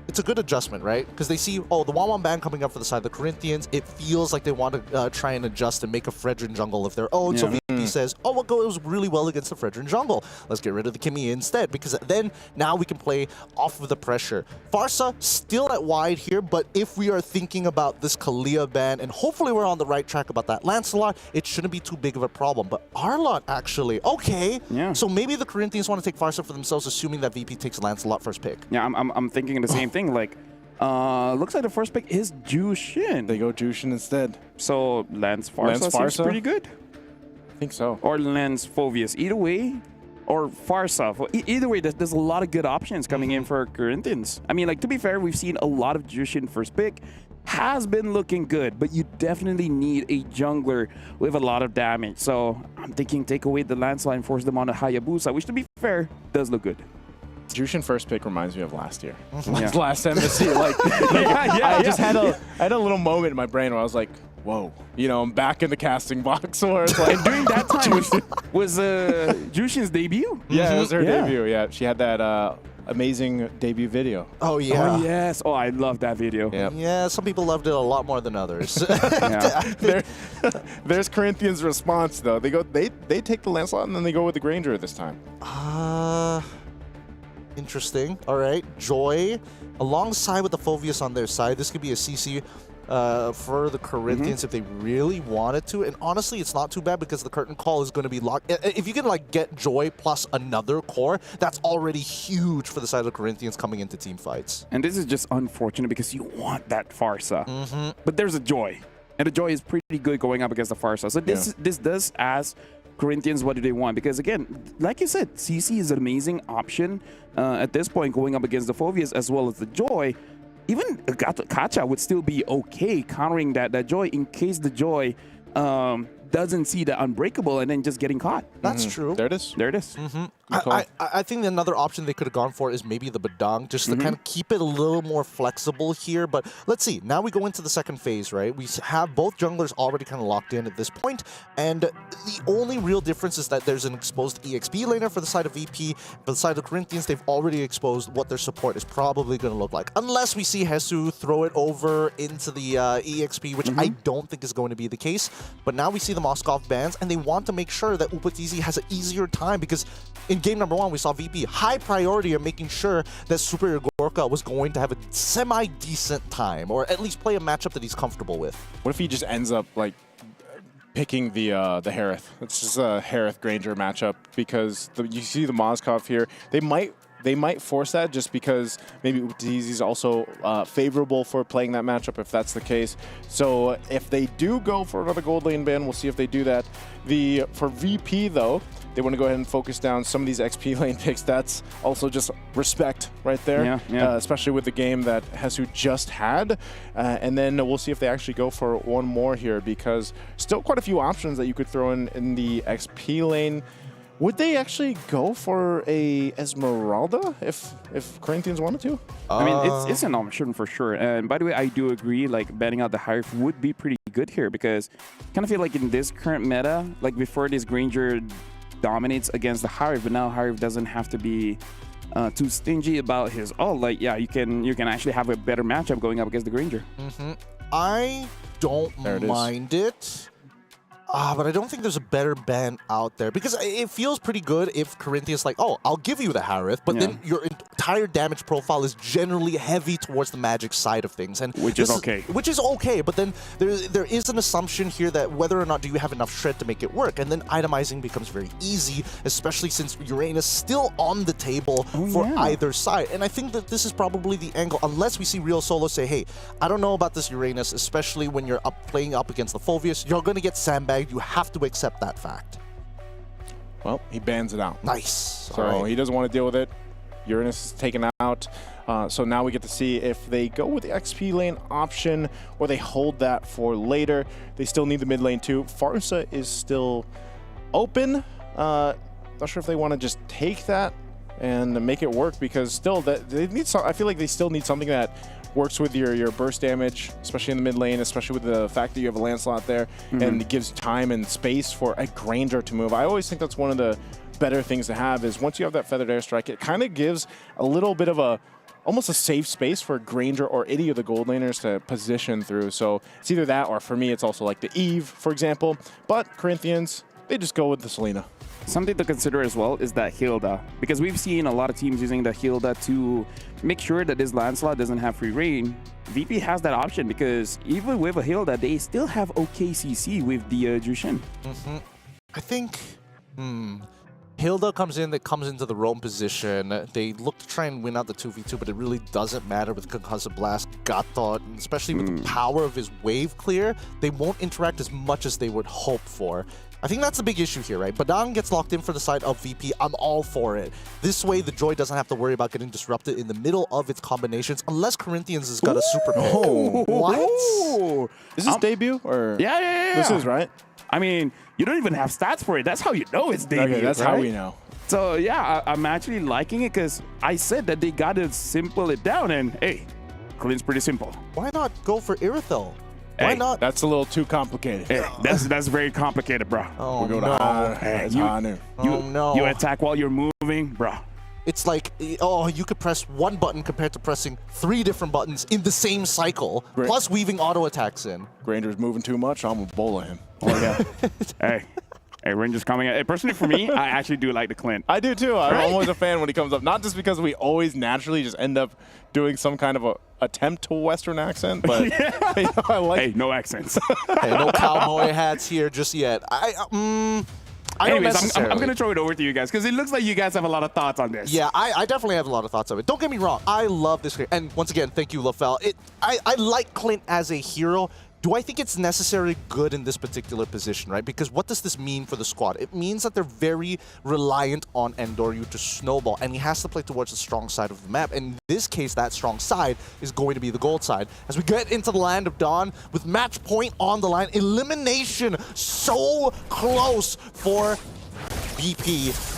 It's a good adjustment, right? Because they see, oh, the 1-1 ban coming up for the side of the Corinthians. It feels like they want to try and adjust and make a Fredrin jungle of their own. So VP says, oh, well, it was really well against the Fredrin jungle. Let's get rid of the Kimmy instead, because then now we can play off of the pressure. Farsa still at wide here, but if we are thinking about this Kalia ban, and hopefully we're on the right track about that Lancelot, it shouldn't be too big of a problem. But Arlot actually, okay. Yeah. So maybe the Corinthians want to take Farsa for themselves, assuming that VP takes Lancelot first pick. Yeah, I'm thinking the same thing. Like, looks like the first pick is Jushin. They go Jushin instead. So Lance Farsa seems pretty good. I think so. Or Lance Phoveus. Either way, or Farsa. Either way, there's a lot of good options coming in for Corinthians. I mean, like, to be fair, we've seen a lot of Jushin first pick. Has been looking good, but you definitely need a jungler with a lot of damage. So I'm thinking take away the Lancelot and force them on a Hayabusa, which, to be fair, does look good. Jushin first pick reminds me of last year. Last MSC. I just had a little moment in my brain where I was like, whoa, you know, I'm back in the casting box. Where it's like, and during that time was Jushin's debut. Yeah, it was her debut. Yeah, she had that amazing debut video. Oh, yeah. Oh, yes. Oh, I love that video. Yep. Yeah, some people loved it a lot more than others. There's Corinthians' response, though. They take the Lancelot and then they go with the Granger this time. Interesting. All right. Joy, alongside with the Phoveus on their side, this could be a CC for the Corinthians if they really wanted to. And honestly, it's not too bad because the curtain call is going to be locked. If you can like get Joy plus another core, that's already huge for the side of the Corinthians coming into team fights. And this is just unfortunate because you want that Farsa. But there's a Joy. And the Joy is pretty good going up against the Farsa. So this does ask Corinthians, what do they want? Because again, like you said, CC is an amazing option at this point going up against the Phoveus as well as the Joy. Even Kacha would still be okay countering that Joy in case the Joy doesn't see the Unbreakable and then just getting caught. That's true. There it is. There it is. I think another option they could have gone for is maybe the Badang, just to kind of keep it a little more flexible here. But let's see. Now we go into the second phase, right? We have both junglers already kind of locked in at this point, and the only real difference is that there's an exposed EXP laner for the side of VP. For the side of the Corinthians, they've already exposed what their support is probably going to look like. Unless we see Hesu throw it over into the EXP, which I don't think is going to be the case. But now we see the Moskov bans, and they want to make sure that Upatizi has an easier time, because in game number 1, we saw VP high priority of making sure that Superior Gorka was going to have a semi-decent time, or at least play a matchup that he's comfortable with. What if he just ends up like picking the Harith? It's just a Harith Granger matchup, because you see the Moskov here. They might force that just because maybe Upatizi is also favorable for playing that matchup if that's the case. So if they do go for another gold lane ban, we'll see if they do that. For VP though, they want to go ahead and focus down some of these XP lane picks. That's also just respect right there, especially with the game that Hesu just had. And then we'll see if they actually go for one more here, because still quite a few options that you could throw in the XP lane. Would they actually go for a Esmeralda if Corinthians wanted to? I mean, it's an option for sure. And by the way, I do agree, like, banning out the Hive would be pretty good here, because I kind of feel like in this current meta, like before this Granger dominates against the Hive, but now Hive doesn't have to be too stingy about his ult. Like, yeah, you can actually have a better matchup going up against the Granger. I don't mind it. But I don't think there's a better ban out there because it feels pretty good if Corinthians like, oh, I'll give you the Harith, but then your entire damage profile is generally heavy towards the magic side of things, and which is okay. Which is okay, but then there is an assumption here that whether or not do you have enough shred to make it work, and then itemizing becomes very easy, especially since Uranus still on the table for either side. And I think that this is probably the angle, unless we see Real Solo say, hey, I don't know about this Uranus, especially when you're playing up against the Fulvius, you're going to get sandbagged. You have to accept that fact. Well, he bans it out. Nice. So he doesn't want to deal with it. Uranus is taken out. So now we get to see if they go with the XP lane option or they hold that for later. They still need the mid lane too. Farsa is still open. Not sure if they want to just take that and make it work, because still they need some, I feel like they still need something that works with your burst damage, especially in the mid lane, especially with the fact that you have a Lancelot there, and it gives time and space for a Granger to move. I always think that's one of the better things to have, is once you have that Feathered Airstrike, it kind of gives a little bit of almost a safe space for Granger or any of the gold laners to position through. So it's either that, or for me, it's also like the Eve, for example. But Corinthians, they just go with the Selena. Something to consider as well is that Hilda, because we've seen a lot of teams using the Hilda to make sure that this Lancelot doesn't have free reign. VP has that option because even with a Hilda, they still have OKCC with the Jushin. I think Hilda comes into the roam position. They look to try and win out the 2v2, but it really doesn't matter with Concussive Blast, Gatot, and especially with the power of his wave clear. They won't interact as much as they would hope for. I think that's the big issue here, right? Badang gets locked in for the side of VP. I'm all for it. This way, the Joy doesn't have to worry about getting disrupted in the middle of its combinations, unless Corinthians has got a super pick. What? Is this debut? Or Yeah. This is, right? I mean, you don't even have stats for it. That's how you know it's debut. Okay, that's how we know. So yeah, I'm actually liking it because I said that they got to simple it down, and hey, Clint's pretty simple. Why not go for Irithel? Why not? That's a little too complicated. Hey, that's very complicated, bro. Oh, we'll go to Hanu. You attack while you're moving, bro. It's like, oh, you could press one button compared to pressing 3 different buttons in the same cycle, plus weaving auto attacks in. Granger's moving too much. I'm gonna bola him. Oh yeah. Hey, Ranger's coming. Personally, for me, I actually do like the Clint. I do too. I'm always a fan when he comes up. Not just because we always naturally just end up doing some kind of a attempt to a Western accent, but you know, I like. Hey, no accents. Hey, no cowboy hats here just yet. Anyways, I'm going to throw it over to you guys because it looks like you guys have a lot of thoughts on this. Yeah, I definitely have a lot of thoughts on it. Don't get me wrong. I love this game. And once again, thank you, LaFell. I like Clint as a hero. Do I think it's necessarily good in this particular position, right? Because what does this mean for the squad? It means that they're very reliant on Endoryu to snowball, and he has to play towards the strong side of the map. And in this case, that strong side is going to be the gold side. As we get into the Land of Dawn, with match point on the line, elimination so close for BP.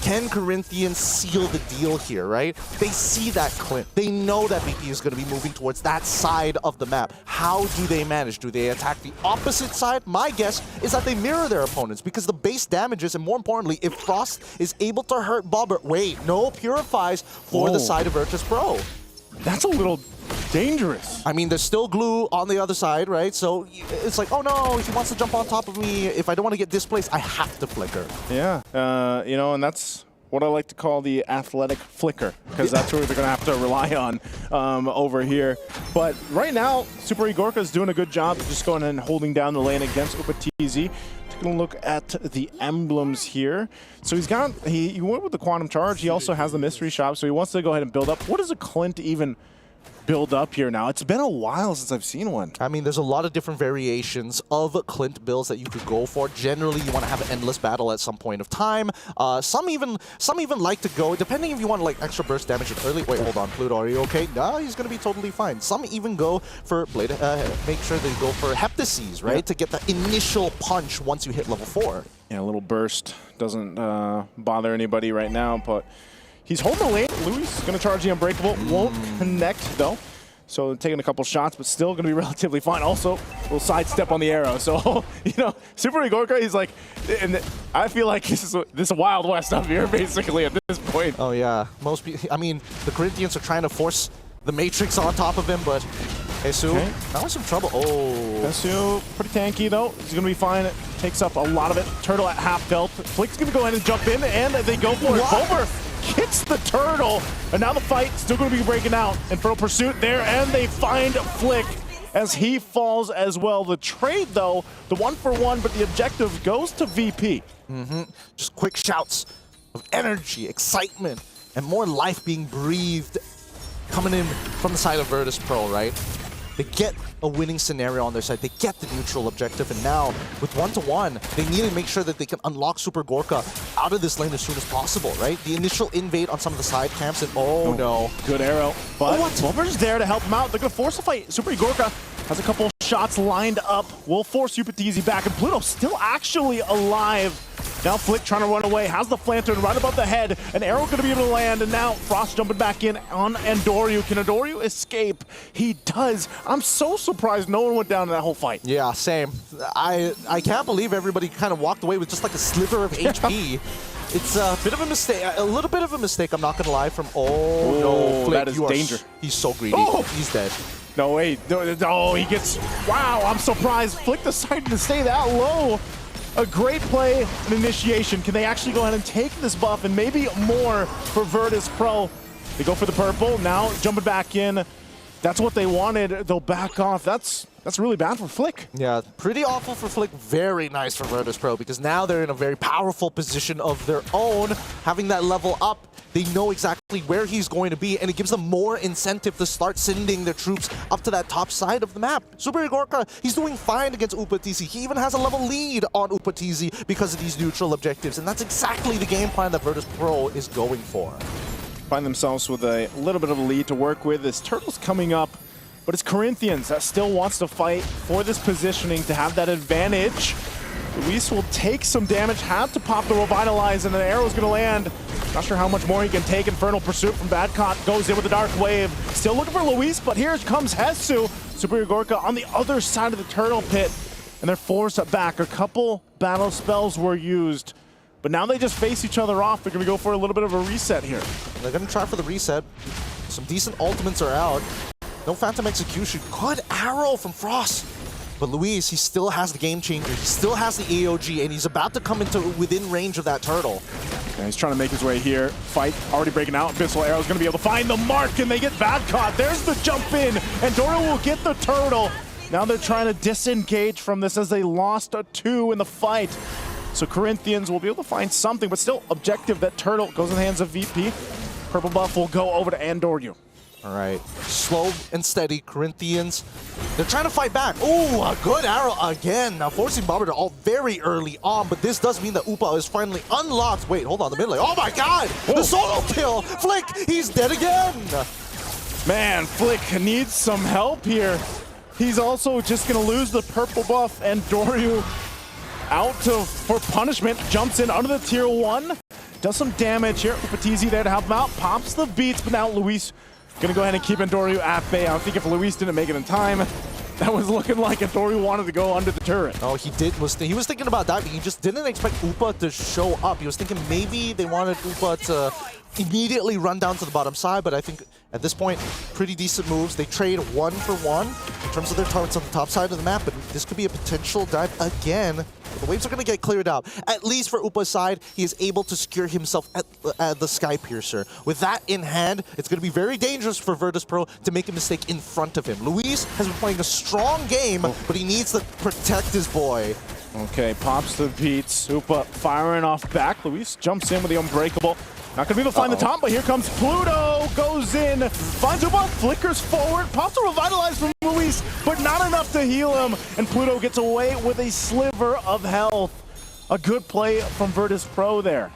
Can Corinthians seal the deal here, right? They see that Clint. They know that VP is going to be moving towards that side of the map. How do they manage? Do they attack the opposite side? My guess is that they mirror their opponents because the base damages, and more importantly, if Frost is able to hurt Bobber, wait, no purifies for the side of Virtus.pro. That's a little dangerous. I mean, there's still glue on the other side, right? So it's like, oh no, he wants to jump on top of me. If I don't want to get displaced, I have to flicker. Yeah, you know, and that's what I like to call the athletic flicker, because that's what they're going to have to rely on over here. But right now, Super Igorka is doing a good job of just going and holding down the lane against Upatizi. Taking a look at the emblems here. So he's got, he went with the Quantum Charge. He also has the Mystery Shop, so he wants to go ahead and build up. What does a Clint even build up here now? It's been a while since I've seen one. I mean, there's a lot of different variations of Clint builds that you could go for. Generally, you want to have an endless battle at some point of time. Some even like to go, depending if you want like extra burst damage early. Wait, hold on, Pluto, are you okay? No, he's going to be totally fine. Some even go for Blade, make sure they go for Heptases, right? To get the initial punch once you hit level 4. Yeah, a little burst doesn't bother anybody right now, but he's holding the lane. Louis is going to charge the Unbreakable. Won't connect, though. So taking a couple shots, but still going to be relatively fine. Also, a little sidestep on the arrow. So, you know, Super Igorka, he's like, and I feel like this is a Wild West up here, basically, at this point. Oh, yeah. Most people, I mean, the Corinthians are trying to force the Matrix on top of him, but Su, that was some trouble. Oh. Su, pretty tanky though. He's gonna be fine. Takes up a lot of it. Turtle at half health. Flick's gonna go ahead and jump in, and they go for it. Boulevard hits the turtle, and now the fight still gonna be breaking out. Infernal Pursuit there, and they find Flick as he falls as well. The trade though, the 1-for-1, but the objective goes to VP. Just quick shouts of energy, excitement, and more life being breathed coming in from the side of Virtus.pro, right? They get a winning scenario on their side. They get the neutral objective, and now with 1-to-1, they need to make sure that they can unlock Super Gorka out of this lane as soon as possible, right? The initial invade on some of the side camps, and no. Good arrow, but Boulevard's there to help him out. They're gonna force a fight. Super Gorka has a couple shots lined up. Will force Upatizi back, and Pluto still actually alive. Now Flick trying to run away, has the Flantern right above the head. An arrow gonna be able to land, and now Frost jumping back in on Andoryu. Can Andoryu escape? He does. I'm so surprised no one went down in that whole fight. Yeah, same. I can't believe everybody kind of walked away with just like a sliver of HP. It's a bit of a mistake, a little bit of a mistake, I'm not gonna lie, from, no, Flick, that is danger. He's so greedy. He's dead. No, wait, no, he gets, wow, I'm surprised. Flick decided to stay that low. A great play and initiation. Can they actually go ahead and take this buff and maybe more for Virtus.pro? They go for the purple, now jumping back in. That's what they wanted. They'll back off. That's really bad for Flick. Yeah, pretty awful for Flick. Very nice for Virtus.pro, because now they're in a very powerful position of their own. Having that level up, they know exactly where he's going to be, and it gives them more incentive to start sending their troops up to that top side of the map. Super Gorka, he's doing fine against Upatizi. He even has a level lead on Upatizi because of these neutral objectives, and that's exactly the game plan that Virtus.pro is going for. Find themselves with a little bit of a lead to work with. This Turtle's coming up, but it's Corinthians that still wants to fight for this positioning to have that advantage. Luis will take some damage, have to pop the Revitalize, and an arrow's gonna land. Not sure how much more he can take. Infernal Pursuit from Badcott goes in with the Dark Wave. Still looking for Luis, but here comes Hesu. Superior Gorka on the other side of the Turtle Pit, and they're forced back. A couple battle spells were used, but now they just face each other off. They're gonna go for a little bit of a reset here. They're gonna try for the reset. Some decent ultimates are out. No Phantom Execution. Good arrow from Frost. But Luis, he still has the Game Changer. He still has the AOG, and he's about to come into within range of that turtle. Yeah, he's trying to make his way here. Fight already breaking out. Abyssal Arrow's going to be able to find the mark, and they get Badcott. There's the jump in, and Dora will get the turtle. Now they're trying to disengage from this as they lost a 2 in the fight. So Corinthians will be able to find something, but still objective. That turtle goes in the hands of VP. Purple buff will go over to Andoryu. All right, slow and steady, Corinthians. They're trying to fight back. Oh, a good arrow again. Now forcing Bomber to ult very early on, but this does mean that Upa is finally unlocked. Wait, hold on, the mid lane. Oh my God, the solo kill. Flick, he's dead again. Man, Flick needs some help here. He's also just gonna lose the purple buff, and Doryu out for punishment, jumps in under the tier 1, does some damage here. Upatizi there to help him out, pops the beats, but now Luis gonna go ahead and keep Andoryu at bay. I think if Luis didn't make it in time, that was looking like Andoryu wanted to go under the turret. Oh, he did. He was thinking about that, but he just didn't expect Upa to show up. He was thinking maybe they wanted Upa to immediately run down to the bottom side, but I think at this point, pretty decent moves. They trade 1-for-1 in terms of their targets on the top side of the map, but this could be a potential dive again. The waves are going to get cleared out. At least for Upa's side, he is able to secure himself at the Sky Piercer. With that in hand, it's going to be very dangerous for Virtus.pro to make a mistake in front of him. Luis has been playing a strong game, but he needs to protect his boy. Okay, pops the beats. Upa firing off back. Luis jumps in with the Unbreakable. Not gonna be able to find the top, but here comes Pluto, goes in, finds Upa, flickers forward, pops a Revitalize from Luis, but not enough to heal him, and Pluto gets away with a sliver of health. A good play from Virtus.pro there.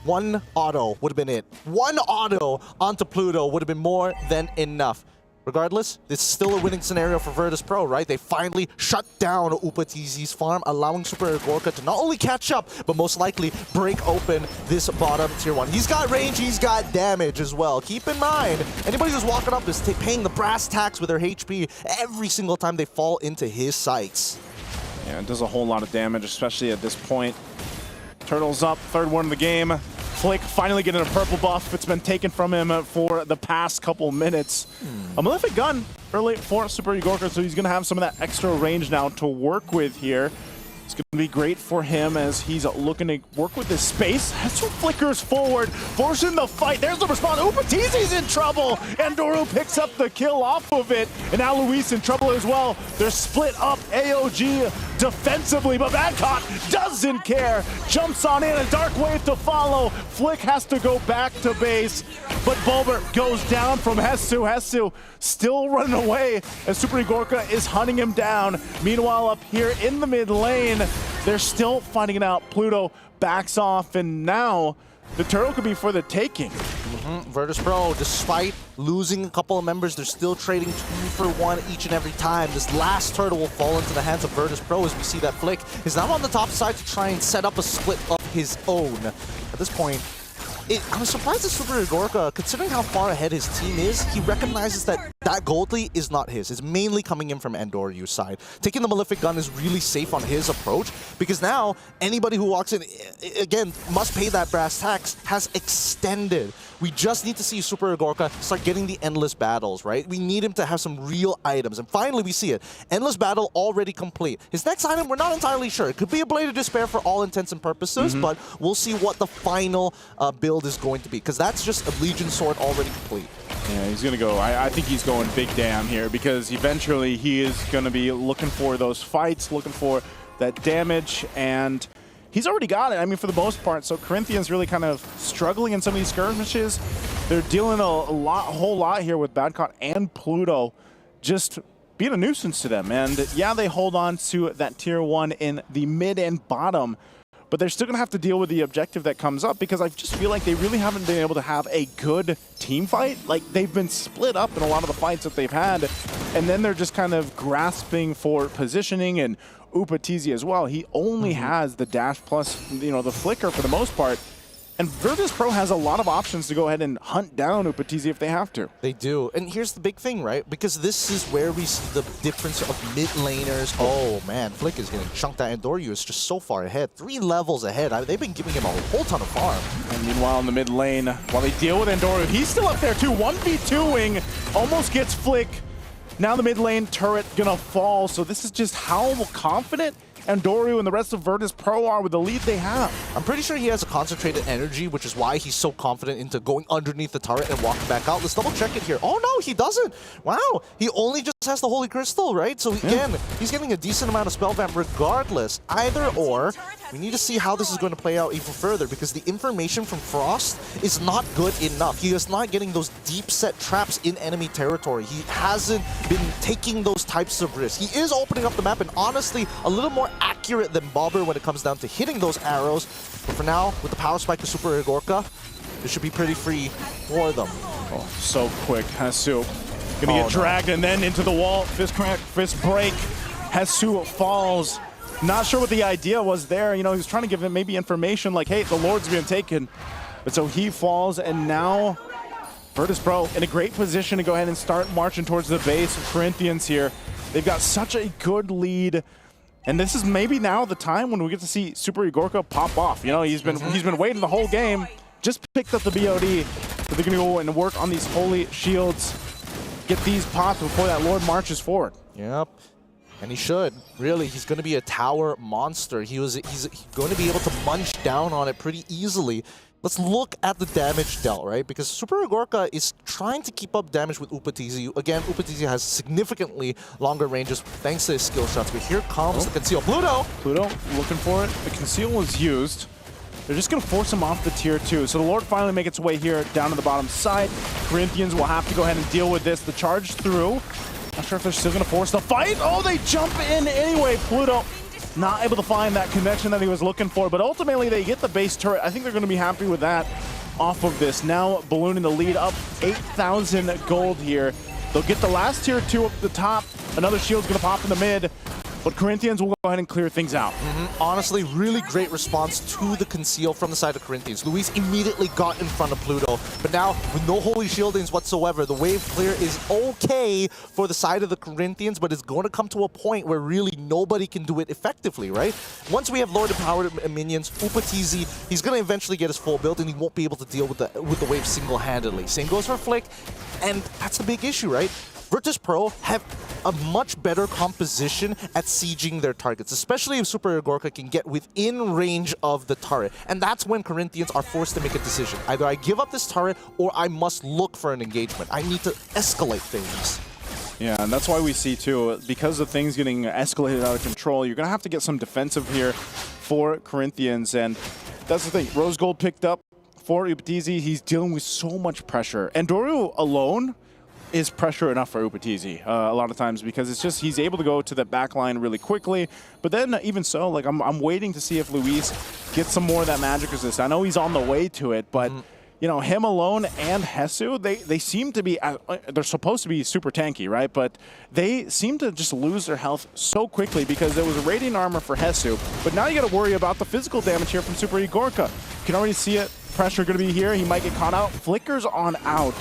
One auto would have been it. One auto onto Pluto would have been more than enough. Regardless, this is still a winning scenario for Virtus.pro, right? They finally shut down Upatizi's farm, allowing Super Gorka to not only catch up, but most likely break open this bottom tier 1. He's got range, he's got damage as well. Keep in mind, anybody who's walking up is paying the brass tacks with their HP every single time they fall into his sights. Yeah, it does a whole lot of damage, especially at this point. Turtles up, third one of the game. Flick finally getting a purple buff. It's been taken from him for the past couple minutes. A Malefic Gun early for Super Igorka, so he's going to have some of that extra range now to work with here. It's going to be great for him as he's looking to work with this space. Hetsu flickers forward, forcing the fight. There's the response. Upatizi's in trouble, and Doru picks up the kill off of it. And now Luis in trouble as well. They're split up AOG defensively, but Badcott doesn't care. Jumps on in, a dark wave to follow. Flick has to go back to base, but Bulbert goes down from Hetsu. Hetsu still running away as Super Igorka is hunting him down. Meanwhile, up here in the mid lane, they're still fighting it out. Pluto backs off, and now the turtle could be for the taking. Virtus.pro, despite losing a couple of members, they're still trading 2 for 1 each and every time. This last turtle will fall into the hands of Virtus.pro as we see that Flick is now on the top side to try and set up a split of his own. At this point, I'm surprised that Super Igorka, considering how far ahead his team is, he recognizes that that gold lead is not his. It's mainly coming in from Andoryu's side. Taking the Malefic Gun is really safe on his approach, because now anybody who walks in, again, must pay that brass tax, has extended. We just need to see Super Igorka start getting the Endless Battles, right? We need him to have some real items, and finally we see it. Endless Battle already complete. His next item, we're not entirely sure. It could be a Blade of Despair for all intents and purposes, but we'll see what the final build is going to be, because that's just a Legion Sword already complete. Yeah, he's going to go, I think he's going big damn here, because eventually he is going to be looking for those fights, looking for that damage, and he's already got it, I mean, for the most part. So Corinthians really kind of struggling in some of these skirmishes. They're dealing a whole lot here with Badcott and Pluto just being a nuisance to them. And yeah, they hold on to that tier 1 in the mid and bottom, but they're still going to have to deal with the objective that comes up, because I just feel like they really haven't been able to have a good team fight. Like, they've been split up in a lot of the fights that they've had, and then they're just kind of grasping for positioning. And Upatizi as well, he only has the dash plus, you know, the flicker for the most part. And Virtus.pro has a lot of options to go ahead and hunt down Upatizi if they have to. They do. And here's the big thing, right? Because this is where we see the difference of mid laners. Oh, man. Flick is getting chunked out. Andoryu is just so far ahead. 3 levels ahead. They've been giving him a whole ton of farm. And meanwhile, in the mid lane, while they deal with Andoryu, he's still up there too. 1v2ing, almost gets Flick. Now the mid lane turret gonna fall. So this is just how confident Andoryu and the rest of Virtus.pro are with the lead they have. I'm pretty sure he has a concentrated energy, which is why he's so confident into going underneath the turret and walking back out. Let's double check it here. Oh no, he doesn't. Wow, he only just has the Holy Crystal, right? So again, he's getting a decent amount of spell vamp regardless. Either or, we need to see how this is going to play out even further, because the information from Frost is not good enough. He is not getting those deep set traps in enemy territory. He hasn't been taking those types of risks. He is opening up the map, and honestly, a little more accurate than Bobber when it comes down to hitting those arrows. But for now, with the power spike to Super Igorka, it should be pretty free for them. Oh, so quick. Hetsu gonna get dragged and then into the wall. Fist crack, fist break. Hetsu falls. Not sure what the idea was there. You know, he was trying to give him maybe information like, hey, the Lord's being taken. But so he falls, and now Virtus.pro in a great position to go ahead and start marching towards the base of Corinthians here. They've got such a good lead. And this is maybe now the time when we get to see Super Igorka pop off. You know, he's been waiting the whole game, just picked up the BOD. But they're gonna go and work on these holy shields, get these popped before that Lord marches forward. Yep. And he should. Really, he's going to be a tower monster. He's going to be able to munch down on it pretty easily. Let's look at the damage dealt, right? Because Super Igorka is trying to keep up damage with Upatizi. Again, Upatizi has significantly longer ranges thanks to his skill shots. But here comes the Conceal. Pluto looking for it. The Conceal was used. They're just going to force him off the tier 2. So the Lord finally makes its way here down to the bottom side. Corinthians will have to go ahead and deal with this. The charge through. Not sure if they're still going to force the fight. Oh, they jump in anyway. Pluto not able to find that connection that he was looking for, but ultimately they get the base turret. I think they're going to be happy with that off of this. Now Balloon in the lead, up 8,000 gold here. They'll get the last tier 2 up the top. Another shield's going to pop in the mid. but Corinthians will go ahead and clear things out. Honestly, really great response to the conceal from the side of Corinthians. Luis immediately got in front of Pluto, but now with no holy shieldings whatsoever, the wave clear is okay for the side of the Corinthians, but it's going to come to a point where really nobody can do it effectively, right? Once we have Lord empowered minions, Upatizi, he's going to eventually get his full build and he won't be able to deal with the wave single-handedly. Same goes for Flick, and that's the big issue, right? Virtus.pro have a much better composition at sieging their targets, especially if Super Gorka can get within range of the turret. And that's when Corinthians are forced to make a decision. Either I give up this turret or I must look for an engagement. I need to escalate things. Yeah, and that's why we see, too, because of things getting escalated out of control, you're going to have to get some defensive here for Corinthians. And that's the thing. Rose Gold picked up for Upatizi. He's dealing with so much pressure. And Doru alone is pressure enough for Upatizi a lot of times, because it's just he's able to go to the back line really quickly. But then even so, like I'm waiting to see if Luis gets some more of that magic resist. I know he's on the way to it, but you know, him alone and Hesu, they seem to be, they're supposed to be super tanky, right? But they seem to just lose their health so quickly because there was a radiant armor for Hesu, but now you got to worry about the physical damage here from Super Igorka. You can already see it. Pressure going to be here. He might get caught out. Flickers on out.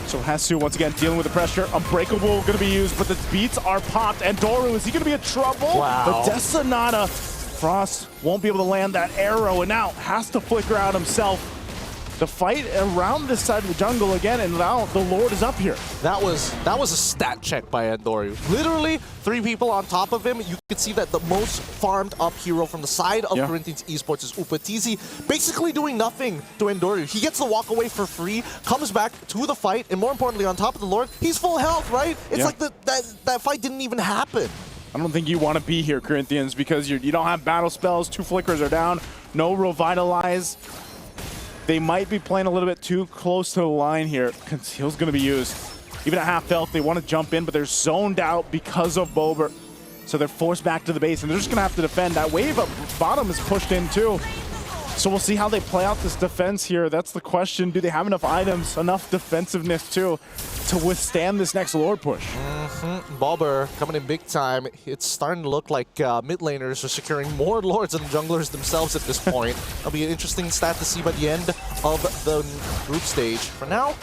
So Hesu, once again, dealing with the pressure. Unbreakable going to be used, but the beats are popped. And Doru, is he going to be in trouble? Wow. The Desanata. Frost won't be able to land that arrow, and now has to flicker out himself. The fight around this side of the jungle again, and now the Lord is up here. That was a stat check by Endoru. Literally, 3 people on top of him. You could see that the most farmed up hero from the side of Corinthians Esports is Upatizi, basically doing nothing to Endoru. He gets the walk away for free, comes back to the fight, and more importantly, on top of the Lord, he's full health, right? It's like that fight didn't even happen. I don't think you want to be here, Corinthians, because you don't have battle spells. 2 flickers are down. No revitalize. They might be playing a little bit too close to the line here. Conceal's going to be used. Even at half health, they want to jump in, but they're zoned out because of Boulevard. So they're forced back to the base, and they're just going to have to defend. That wave up bottom is pushed in too. So we'll see how they play out this defense here. That's the question. Do they have enough items, enough defensiveness too, to withstand this next Lord push? Bobber coming in big time. It's starting to look like mid laners are securing more Lords than junglers themselves at this point. That'll be an interesting stat to see by the end of the group stage. For now,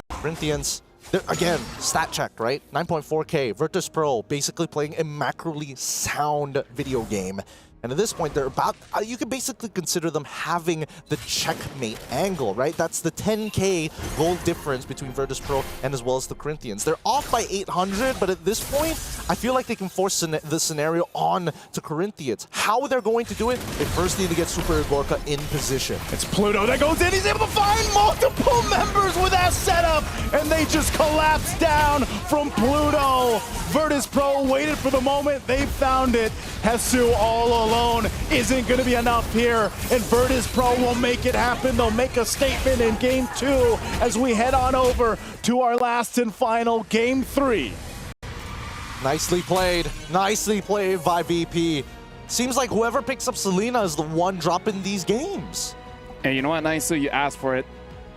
Corinthians, they're, again, stat checked, right? 9.4K, Virtus.pro, basically playing a macroly sound video game. And at this point, they're about, you can basically consider them having the checkmate angle, right? That's the 10K gold difference between Virtus.pro and as well as the Corinthians. They're off by 800, but at this point, I feel like they can force the scenario on to Corinthians. How they're going to do it, they first need to get Super Gorka in position. It's Pluto that goes in. He's able to find multiple members with that setup, and they just collapse down from Pluto. Virtus.pro waited for the moment. They found it. Hesu all alone isn't going to be enough here, and Virtus.pro will make it happen. They'll make a statement in Game 2 as we head on over to our last and final Game 3. Nicely played by VP. Seems like whoever picks up Selena is the one dropping these games. And you know what, Nice? So you asked for it.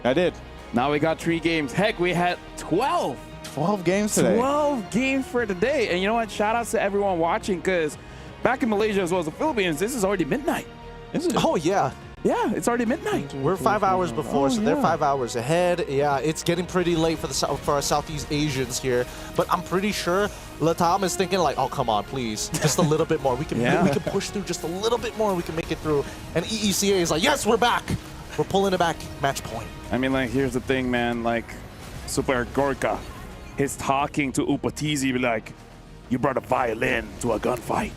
I did. Now we got 3 games. Heck, we had 12. 12 games today. 12 games for today. And you know what? Shout out to everyone watching, because back in Malaysia as well as the Philippines, this is already midnight. Is it? Oh, yeah. Yeah, it's already midnight. We're 5 hours before, so they're 5 hours ahead. Yeah, it's getting pretty late for our Southeast Asians here. But I'm pretty sure Latam is thinking like, oh, come on, please. Just a little bit more. We can push through just a little bit more. We can make it through. And EECA is like, yes, we're back. We're pulling it back. Match point. I mean, like, here's the thing, man. Like, Super Gorka, he's talking to Upatizi, be like, you brought a violin to a gunfight.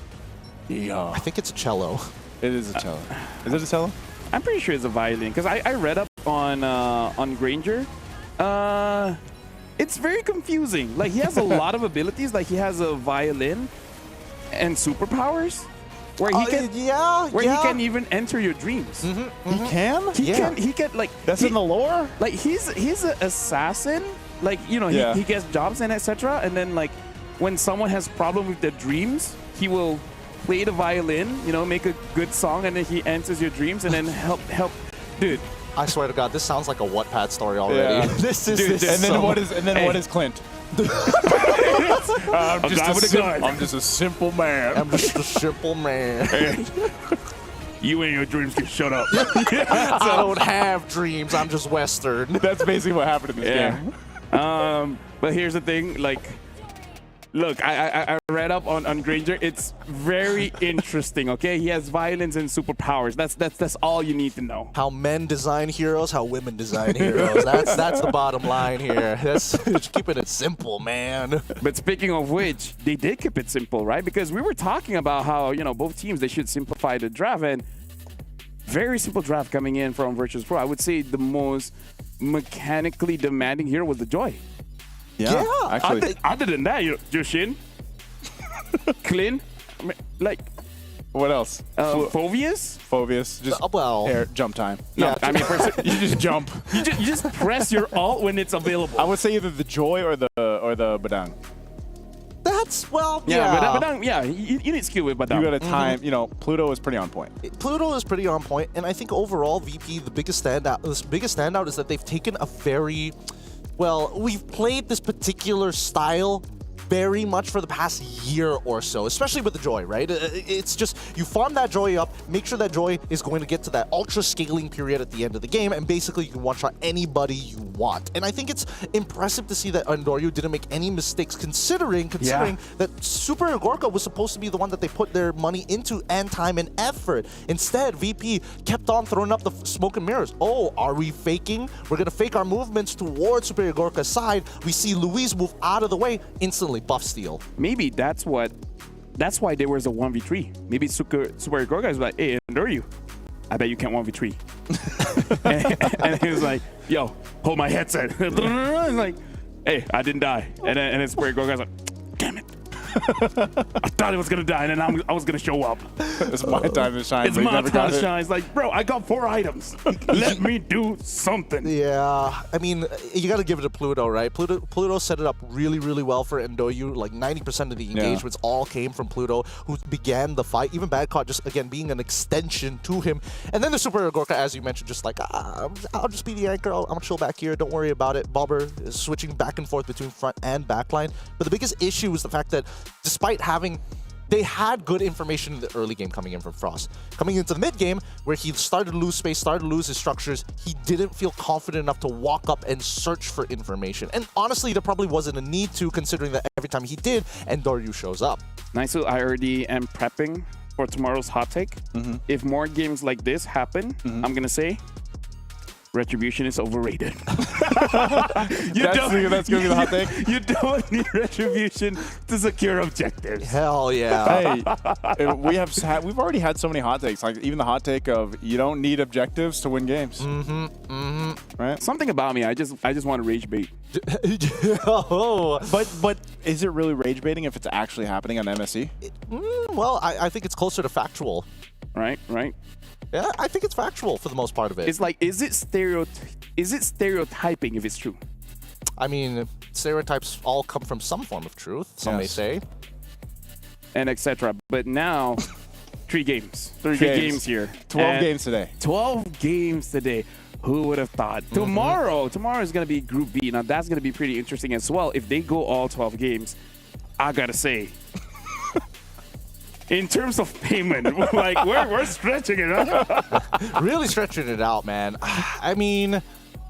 Yeah. I think it's a cello. It is a cello. Is it a cello? I'm pretty sure it's a violin, because I read up on Granger. It's very confusing. Like, he has a lot of abilities. Like, he has a violin and superpowers, where he can he can even enter your dreams. He can? He can like, that's in the lore? Like, he's an assassin. Like, you know, he gets jobs and etc. And then, like, when someone has problem with their dreams, he will play the violin, you know, make a good song, and then he enters your dreams and then help. Dude, I swear to God, this sounds like a Wattpad story already. Yeah. This is. Dude, this and then so what is Clint? I'm A guy with a gun. I'm just a simple man. I'm just a simple man. You and your dreams can shut up. I don't have dreams. I'm just Western. That's basically what happened in this game. But here's the thing, like, look, I read up on Granger. It's very interesting, okay? He has violence and superpowers. That's all you need to know. How men design heroes, how women design heroes. That's the bottom line here. That's just keeping it simple, man. But speaking of which, they did keep it simple, right? Because we were talking about how, you know, both teams, they should simplify the draft, and very simple draft coming in from Virtus.pro. I would say the most mechanically demanding hero was the Joy. Yeah, actually. Other than that, you know, Jushin, Clin, I mean, like, what else? Phobius, just well, air jump time. No, I mean, You just jump. you just press your alt when it's available. I would say either the Joy or the Badang. That's, well, yeah, you need skill with Badang. You got a time, you know, Pluto is pretty on point. Pluto is pretty on point, and I think overall, VP, the biggest standout is that they've taken a very, well, we've played this particular style very much for the past year or so, especially with the Joy, right? It's just, you farm that Joy up, make sure that Joy is going to get to that ultra scaling period at the end of the game, and basically you can one-shot anybody you want. And I think it's impressive to see that Andoryu didn't make any mistakes considering that Super Gorka was supposed to be the one that they put their money into and time and effort. Instead, VP kept on throwing up the smoke and mirrors. Oh, are we faking? We're going to fake our movements towards Super Gorka's side. We see Luis move out of the way, instantly buff steal. Maybe that's why there was a 1v3. Maybe Super Gorka is like, hey, Andoryu, I bet you can't 1v3. and he was like, yo, hold my headset. He's like, hey, I didn't die. And then Super Gorka's like, damn it. I thought he was gonna die, and then I was gonna show up. It's my time to shine. It's my time to shine. It's like, bro, I got 4 items. Let me do something. Yeah, I mean, you got to give it to Pluto, right? Pluto set it up really, really well for Andoryu. Like 90% of the engagements all came from Pluto, who began the fight. Even Badcott just, again, being an extension to him. And then the Super Gorka, as you mentioned, just like, I'll just be the anchor. I'm gonna chill back here. Don't worry about it. Bobber is switching back and forth between front and backline. But the biggest issue was the fact that despite they had good information in the early game coming in from Frost. Coming into the mid game, where he started to lose space, started to lose his structures, he didn't feel confident enough to walk up and search for information. And honestly, there probably wasn't a need to, considering that every time he did, Andoryu shows up. Nice, so I already am prepping for tomorrow's hot take. If more games like this happen, I'm gonna say, Retribution is overrated. That's going to be the hot take? You don't need Retribution to secure objectives. Hell yeah. Hey, we've already had so many hot takes. Like even the hot take of you don't need objectives to win games. Right? Something about me, I just want to rage bait. Oh. But is it really rage baiting if it's actually happening on MSC? Well, I think it's closer to factual. Right. Yeah, I think it's factual for the most part of it. It's like, is it stereotyping if it's true? I mean, stereotypes all come from some form of truth, some may say. And etc. But now, 3 games. 3 games here. 12 games today. 12 games today. Who would have thought? Tomorrow is going to be Group B. Now, that's going to be pretty interesting as well. If they go all 12 games, I got to say, in terms of payment, like we're stretching it out. Really stretching it out, man. I mean,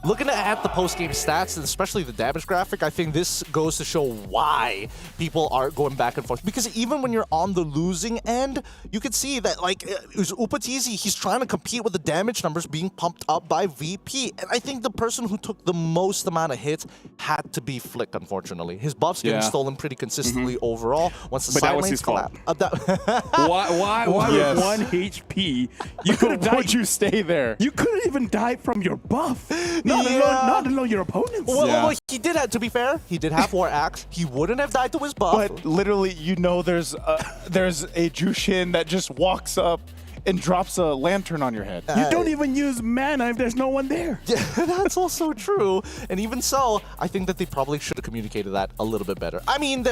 looking at the post-game stats, and especially the damage graphic, I think this goes to show why people are going back and forth. Because even when you're on the losing end, you can see that, like, Upatizi, he's trying to compete with the damage numbers being pumped up by VP. And I think the person who took the most amount of hits had to be Flick, unfortunately. His buffs getting stolen pretty consistently overall. Once the side lanes collapse. Why with 1 HP, you could have died. Would you stay there? You couldn't even die from your buff. Not alone your opponents. Well, he did have, to be fair, he did have War Axe. He wouldn't have died to his buff. But literally, you know, there's a Jushin that just walks up and drops a lantern on your head. You don't even use mana if there's no one there. Yeah, that's also true. And even so, I think that they probably should have communicated that a little bit better. I mean,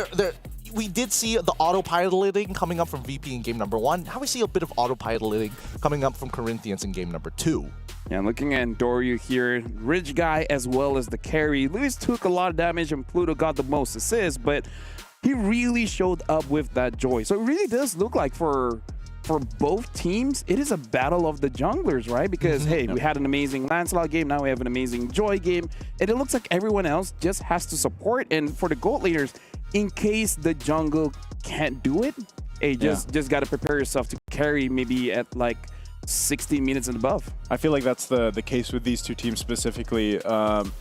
we did see the autopiloting coming up from VP in game number 1. Now we see a bit of autopiloting coming up from Corinthians in game number 2. Yeah, looking at Doryu here, Ridge Guy as well as the carry. Luis took a lot of damage and Pluto got the most assists, but he really showed up with that joy. So it really does look like for both teams, it is a battle of the junglers, right? Because, hey, we had an amazing Lancelot game, now we have an amazing Joy game, and it looks like everyone else just has to support. And for the gold leaders, in case the jungle can't do it, hey, just got to prepare yourself to carry maybe at like 60 minutes and above. I feel like that's the case with these two teams specifically. You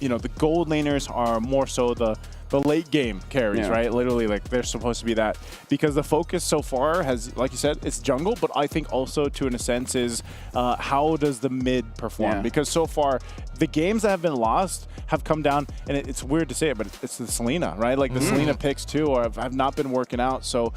know, the gold laners are more so the late game carries, right? Literally, like, they're supposed to be that. Because the focus so far has, like you said, it's jungle, but I think also, to in a sense, is how does the mid perform? Because so far, the games that have been lost have come down, and it's weird to say it, but it's the Selena, right? Like, the Selena picks, too, have not been working out. So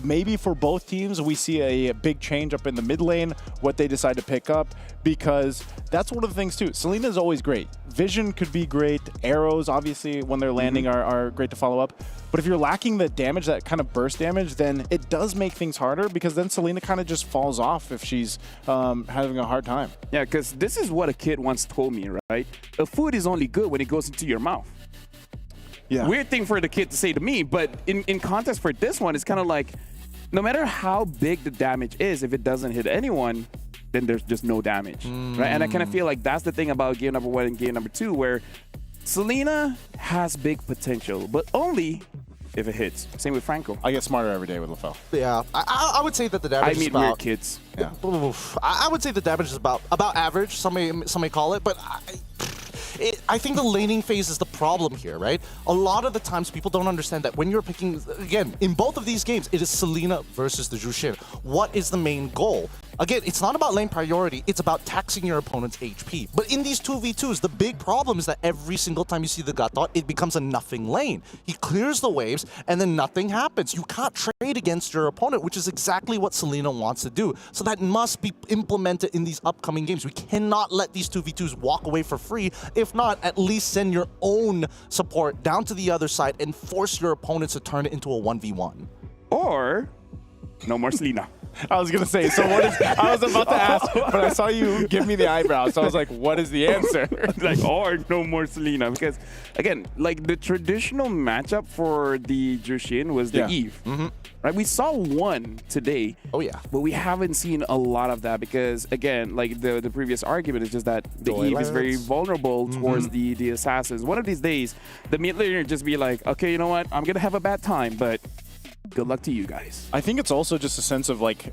maybe for both teams, we see a big change up in the mid lane, what they decide to pick up, because that's one of the things, too. Selena's always great. Vision could be great. Arrows, obviously, when they're landing, are great to follow up. But if you're lacking the damage, that kind of burst damage, then it does make things harder, because then Selena kind of just falls off if she's having a hard time. Yeah, because this is what a kid once told me, right? A food is only good when it goes into your mouth. Yeah. Weird thing for the kid to say to me, but in context for this one, it's kind of like, no matter how big the damage is, if it doesn't hit anyone, then there's just no damage, right? And I kind of feel like that's the thing about game number 1 and game number 2, where Selena has big potential, but only if it hits. Same with Franco. I get smarter every day with LaFell. Yeah, I would say that the damage is about... I meet weird kids. Yeah. I would say the damage is about average, some may call it, but I think the laning phase is the problem here, right? A lot of the times people don't understand that when you're picking, again, in both of these games, it is Selena versus the Jushin. What is the main goal? Again, it's not about lane priority, it's about taxing your opponent's HP. But in these 2v2s, the big problem is that every single time you see the Gatot, it becomes a nothing lane. He clears the waves, and then nothing happens. You can't trade against your opponent, which is exactly what Selena wants to do. So that must be implemented in these upcoming games. We cannot let these 2v2s walk away for free. If not, at least send your own support down to the other side and force your opponents to turn it into a 1v1. Or, no more Selena. I was going to say, so what is... I was about to ask, but I saw you give me the eyebrows, so I was like, what is the answer? Like, or no more Selena. Because, again, like, the traditional matchup for the Jushin was the Eve. Right? We saw one today. Oh, yeah. But we haven't seen a lot of that because, again, like, the previous argument is just that the Eve is very vulnerable towards the assassins. One of these days, the mid laner just be like, okay, you know what? I'm going to have a bad time, but... good luck to you guys. I think it's also just a sense of, like,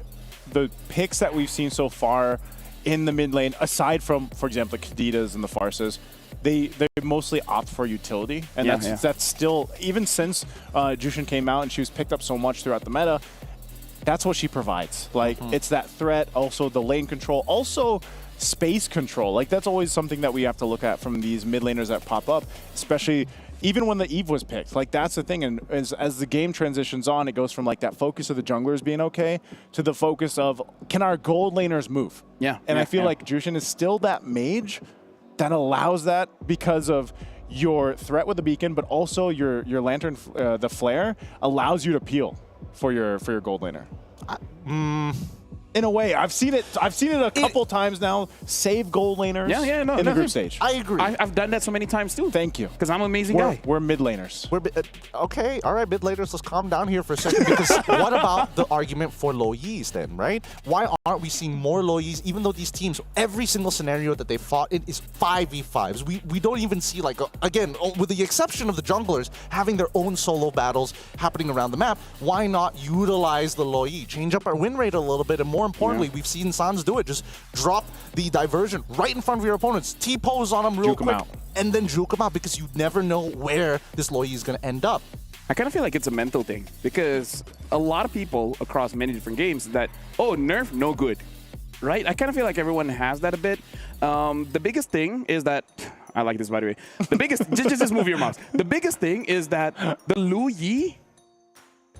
the picks that we've seen so far in the mid lane, aside from, for example, the Kadidas and the Farses, they mostly opt for utility. And that's still, even since Jushin came out and she was picked up so much throughout the meta, that's what she provides. Like, it's that threat, also the lane control, also space control. Like, that's always something that we have to look at from these mid laners that pop up, especially... even when the Eve was picked, like, that's the thing. And as the game transitions on, it goes from, like, that focus of the junglers being okay to the focus of, can our gold laners move? Yeah. And I feel like Jushin is still that mage that allows that because of your threat with the beacon, but also your lantern, the flare, allows you to peel for your gold laner. In a way, I've seen it a couple times now. Save gold laners in the group stage. I agree. I've done that so many times too. Thank you. Because I'm an amazing guy. We're mid laners. Okay, all right, mid laners, let's calm down here for a second. Because what about the argument for low Yis then, right? Why aren't we seeing more low Yis, even though these teams, every single scenario that they fought in is 5v5s? We don't even see, like, again, with the exception of the junglers having their own solo battles happening around the map, why not utilize the low Yi? Change up our win rate a little bit, and more importantly, we've seen Sans do it. Just drop the diversion right in front of your opponents, T-pose on them real quick, and then juke them out, because you never know where this low Yi is going to end up. I kind of feel like it's a mental thing, because a lot of people across many different games that, oh, nerf, no good, right? I kind of feel like everyone has that a bit. The biggest thing is that, I like this, by the way. The biggest, just move your mouse. The biggest thing is that the Lu Yi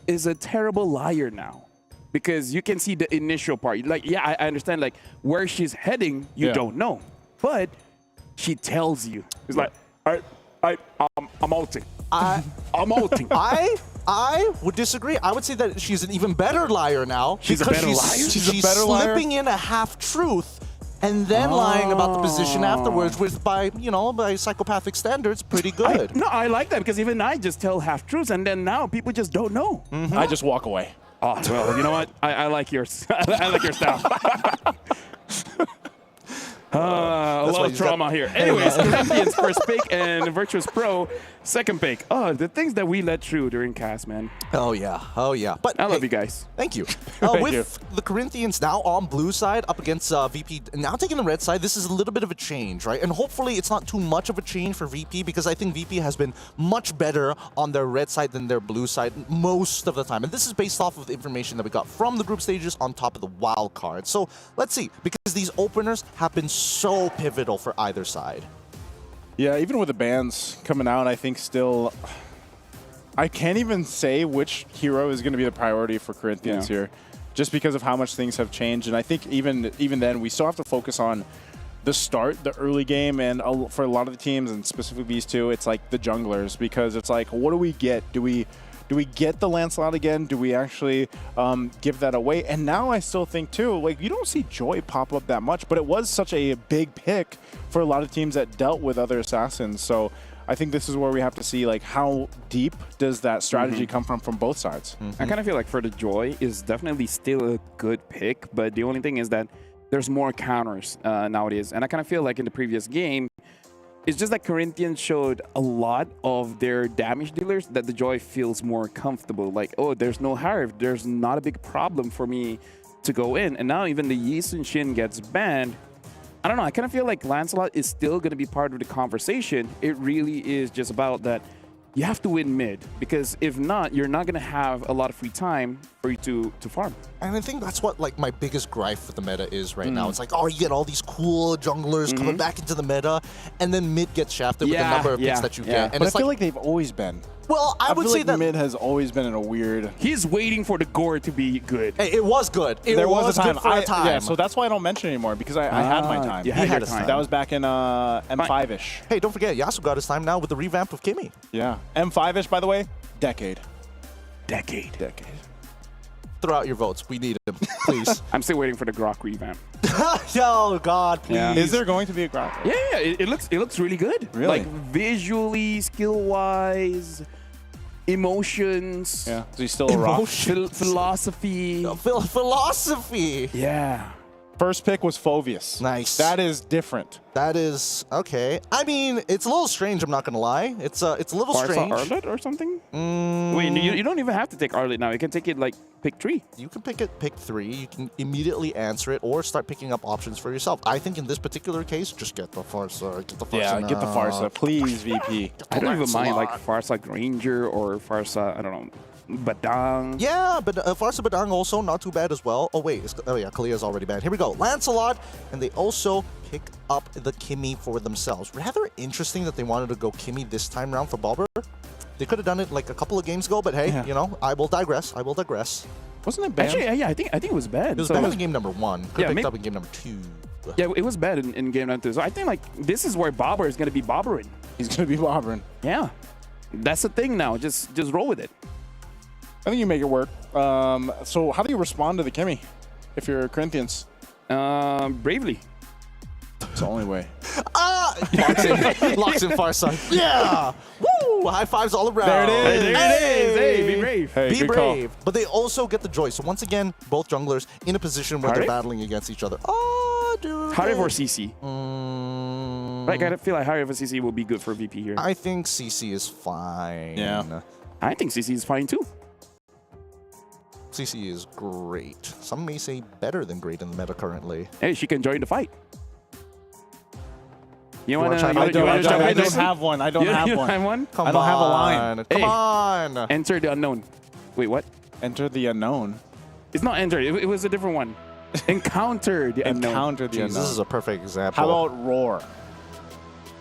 is a terrible liar now. Because you can see the initial part. Like, yeah, I understand, like, where she's heading, you don't know. But she tells you. It's like, I'm ulting. I'm ulting. I would disagree. I would say that she's an even better liar now. She's a better liar? She's a better liar? slipping in a half-truth and then lying about the position afterwards, which by psychopathic standards, pretty good. No, I like that because even I just tell half-truths and then now people just don't know. I just walk away. Oh, well, you know what? I like yours. I like your style. A lot of trauma here. Anyways, Corinthians first pick and Virtus Pro second pick. Oh, the things that we let through during cast, man. Oh yeah, oh yeah. But I love you guys. Thank you. Thank With you. the Corinthians now on blue side up against VP, now taking the red side, this is a little bit of a change, right? And hopefully it's not too much of a change for VP because I think VP has been much better on their red side than their blue side most of the time. And this is based off of the information that we got from the group stages on top of the wild card. So let's see, because these openers have been so pivotal for either side. Yeah, even with the bans coming out, I think still, I can't even say which hero is going to be the priority for Corinthians here, just because of how much things have changed. And I think even then, we still have to focus on the start, the early game, and for a lot of the teams, and specifically these two, it's like the junglers, because it's like, what do we get? Do we get the Lancelot again? Do we actually give that away? And now I still think, too, like, you don't see Joy pop up that much, but it was such a big pick for a lot of teams that dealt with other assassins. So I think this is where we have to see, like, how deep does that strategy come from both sides? I kind of feel like for the Joy is definitely still a good pick, but the only thing is that there's more counters nowadays. And I kind of feel like in the previous game, it's just that Corinthians showed a lot of their damage dealers that the Joy feels more comfortable. Like, oh, there's no Harv. There's not a big problem for me to go in. And now even the Yi Sun Shin gets banned. I don't know. I kind of feel like Lancelot is still going to be part of the conversation. It really is just about that you have to win mid, because if not, you're not going to have a lot of free time for you to farm. And I think that's what like my biggest gripe with the meta is right now. It's like, oh, you get all these cool junglers coming back into the meta, and then mid gets shafted with the number of picks that you get. And But it's I feel like they've always been. well, I would feel say like that mid has always been in a weird. He's waiting for the gore to be good. Hey, it was good. There was a time. good for a time. Yeah, so that's why I don't mention it anymore, because I had my time. You had had your his time. time. That was back in M5-ish. Hey, don't forget, Yasuo got his time now with the revamp of Kimmy. Yeah. M5-ish, by the way, decade. Decade. Throw out your votes. We need him, please. I'm still waiting for the Grok revamp. Yo, God, please. Yeah. Is there going to be a Grok? Yeah, it looks really good. Really? Like visually, skill-wise, emotions, Yeah. So he's still a rock. Emotion. philosophy. Philosophy. Yeah. First pick was Phoveus. Nice. That is different. That is okay. I mean, it's a little strange. I'm not gonna lie. It's a little strange. Arlet or something? Wait, you don't even have to take Arlet now. You can take it like pick 3. You can pick 3. You can immediately answer it, or start picking up options for yourself. I think in this particular case, just get the Farsa. Get the Farsa. Yeah, get the now. Farsa, please, VP. I don't even mind like Lancelot. Farsa Granger or Farsa, I don't know, Badang. Yeah, but Farsa Badang also not too bad as well. Oh wait, oh yeah, Kalia's already banned. Here we go, Lancelot, and they also pick up the Kimmy for themselves. Rather interesting that they wanted to go Kimmy this time round for Bobber. They could have done it like a couple of games ago, but hey, you know, I will digress. I will digress. Wasn't it banned? Actually, yeah, I think it was bad. It was So- banned in game number 1. Could Yeah, have picked maybe- up in game number 2. Yeah, it was bad in game number 2. So I think like this is where Bobber is gonna be bobbering. He's going to be bobbering. Yeah, that's the thing now. Just roll with it. I think you make it work. So how do you respond to the Kimmy if you're Corinthians? Bravely. It's the only way. Locks in Farsa. Yeah! Woo! High fives all around. There it is. There it is. Hey, be brave. Hey, Be good call. brave. But they also get the joy. So once again, both junglers in a position where they're Harry? battling against each other. Oh, dude. Harry or CC? Like, I feel like Harry or CC will be good for VP here. I think CC is fine. Yeah. I think CC is fine too. CC is great. Some may say better than great in the meta currently. Hey, she can join the fight. You wanna wanna? try- I don't have have one. I don't You have don't one. have one? Come I don't have a on. line. Come Hey. on. Enter the unknown. Wait, what? Enter the unknown. It's not enter. It was a different one. Encounter the unknown. Encounter the Jeez, unknown. this is a perfect example. How about Roar?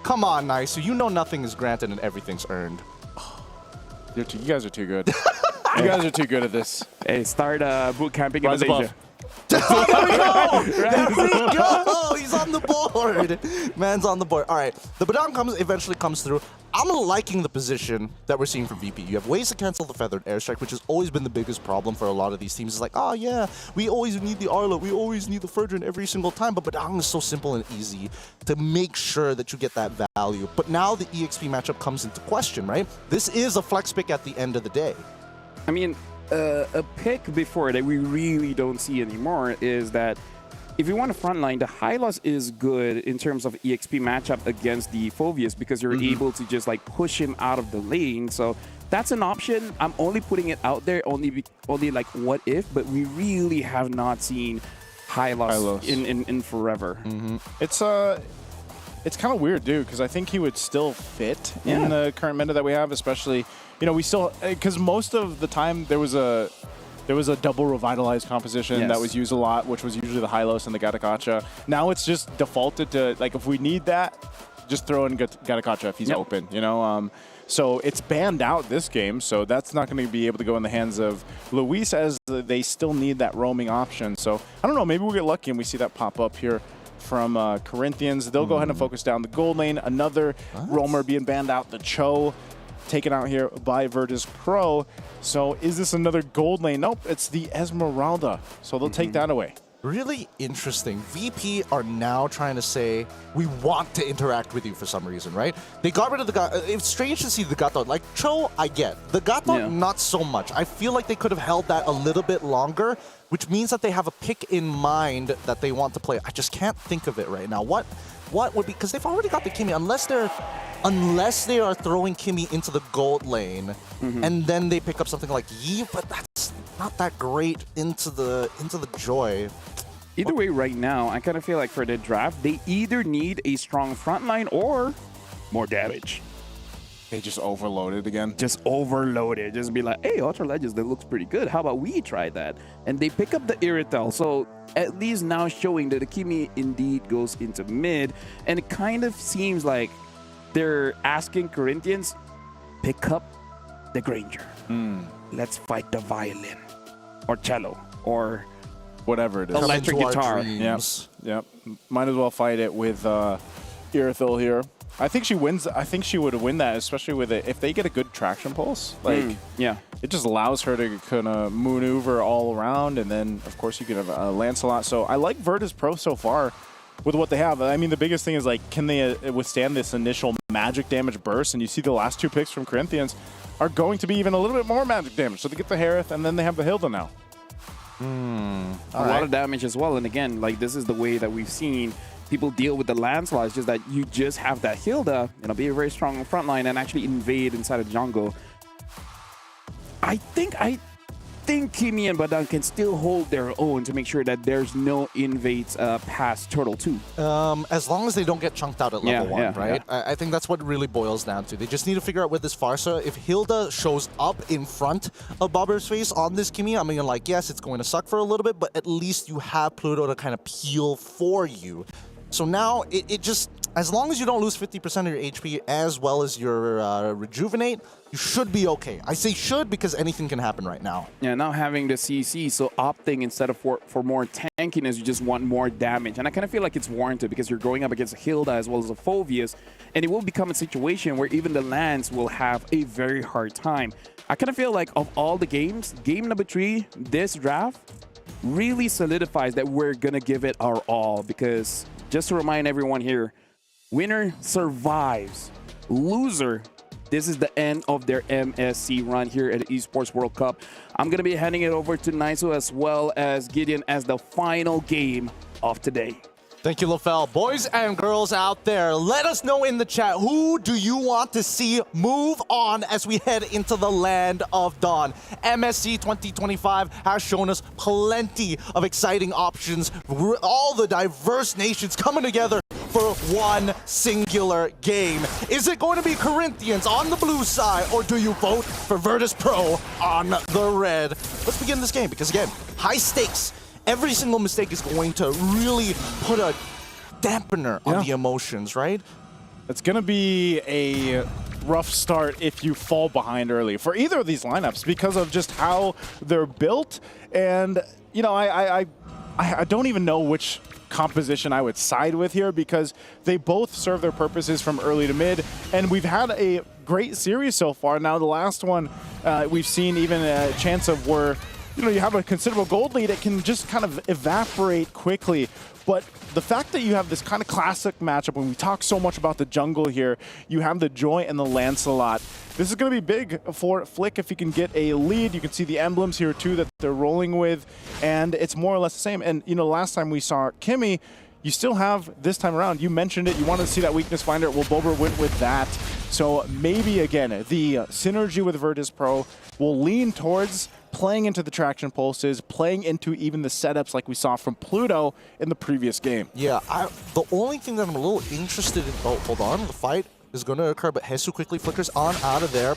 Come on, Nice. So you know nothing is granted and everything's earned. You guys are too good. You guys are too good at this. Hey, start boot camping in Rise above. Malaysia. There we go! There we go! He's on the board. Man's on the board. All right. The Badang eventually comes through. I'm liking the position that we're seeing from VP. You have ways to cancel the feathered airstrike, which has always been the biggest problem for a lot of these teams. It's like, oh yeah, we always need the Arlo, we always need the Ferdinand every single time, but Badang is so simple and easy to make sure that you get that value. But now the EXP matchup comes into question, right? This is a flex pick at the end of the day. I mean, a pick before that we really don't see anymore is that if you want to frontline, the Hylos is good in terms of EXP matchup against the Phoveus because you're able to just like push him out of the lane. So that's an option. I'm only putting it out there, only like what if, but we really have not seen Hylos. in forever. It's kind of weird, dude, because I think he would still fit in the current meta that we have, especially, you know, we still, because most of the time there was a double revitalized composition that was used a lot, which was usually the Hylos and the Gatakacha. Now it's just defaulted to, like, if we need that, just throw in Gatakacha if he's open, you know? So it's banned out this game, so that's not going to be able to go in the hands of Luis, as they still need that roaming option. So I don't know, maybe we'll get lucky and we see that pop up here from Corinthians. They'll go ahead and focus down the gold lane. Another roamer being banned out, the Cho, taken out here by Virtus Pro. So is this another gold lane? Nope, it's the Esmeralda. So they'll take that away. Really interesting. VP are now trying to say, we want to interact with you for some reason, right? They got rid of the Gato. It's strange to see the Gato. Like, Cho, I get. The Gato, not so much. I feel like they could have held that a little bit longer, which means that they have a pick in mind that they want to play. I just can't think of it right now. What would be, because they've already got the Kimmy, unless they are throwing Kimmy into the gold lane, and then they pick up something like Yi, but that's not that great into the Joy. Either way, right now, I kind of feel like for the draft, they either need a strong front line or more damage. They just overloaded again. Just overloaded. Just be like, hey, Ultra Legends, that looks pretty good. How about we try that? And they pick up the Irrital. So at least now showing that the Kimi indeed goes into mid. And it kind of seems like they're asking Corinthians, pick up the Granger. Let's fight the violin or cello or whatever it is. Electric guitar. Yep. Might as well fight it with Irithil here. I think she wins. I think she would win that, especially with it. If they get a good traction pulse, like, it just allows her to kind of maneuver all around. And then, of course, you can have Lancelot. So I like Virtus.pro so far with what they have. I mean, the biggest thing is, like, can they withstand this initial magic damage burst? And you see the last two picks from Corinthians are going to be even a little bit more magic damage. So they get the Harith, and then they have the Hilda now. A lot of damage as well. And again, like, this is the way that we've seen people deal with the Lancelot. It's just that you just have that Hilda, be a very strong front line and actually invade inside of jungle. I think Kimi and Badang can still hold their own to make sure that there's no invades past Turtle 2. As long as they don't get chunked out at level 1, right? I think that's what it really boils down to. They just need to figure out with this Farsa, if Hilda shows up in front of Bobber's face on this Kimi, I mean, like, yes, it's going to suck for a little bit, but at least you have Pluto to kind of peel for you. So now, it just, as long as you don't lose 50% of your HP as well as your Rejuvenate, you should be okay. I say should because anything can happen right now. Yeah, now having the CC, so opting instead of for more tankiness, you just want more damage. And I kind of feel like it's warranted because you're going up against a Hilda as well as a Phoveus, and it will become a situation where even the lands will have a very hard time. I kind of feel like of all the games, game number 3, this draft, really solidifies that we're going to give it our all because, just to remind everyone here, winner survives. Loser, this is the end of their MSC run here at the Esports World Cup. I'm going to be handing it over to Naiso as well as Gideon as the final game of today. Thank you, LaFell. Boys and girls out there, let us know in the chat, who do you want to see move on as we head into the land of dawn? MSC 2025 has shown us plenty of exciting options. All the diverse nations coming together for one singular game. Is it going to be Corinthians on the blue side, or do you vote for Virtus.pro on the red? Let's begin this game, because again, high stakes. Every single mistake is going to really put a dampener on the emotions, right? It's going to be a rough start if you fall behind early for either of these lineups because of just how they're built. And, you know, I don't even know which composition I would side with here because they both serve their purposes from early to mid, and we've had a great series so far. Now the last one, we've seen even a chance of where you have a considerable gold lead, it can just kind of evaporate quickly. But the fact that you have this kind of classic matchup, when we talk so much about the jungle here, you have the Joy and the Lancelot. This is going to be big for Flick if he can get a lead. You can see the emblems here too that they're rolling with, and it's more or less the same. And last time we saw Kimmy, you still have this time around. You mentioned it. You wanted to see that weakness finder. Well, Boulevard went with that. So maybe again, the synergy with Vertus Pro will lean towards playing into the traction pulses, playing into even the setups like we saw from Pluto in the previous game. Yeah, the only thing that I'm a little interested in... Oh, hold on. The fight is going to occur, but Hesu quickly flickers on out of there.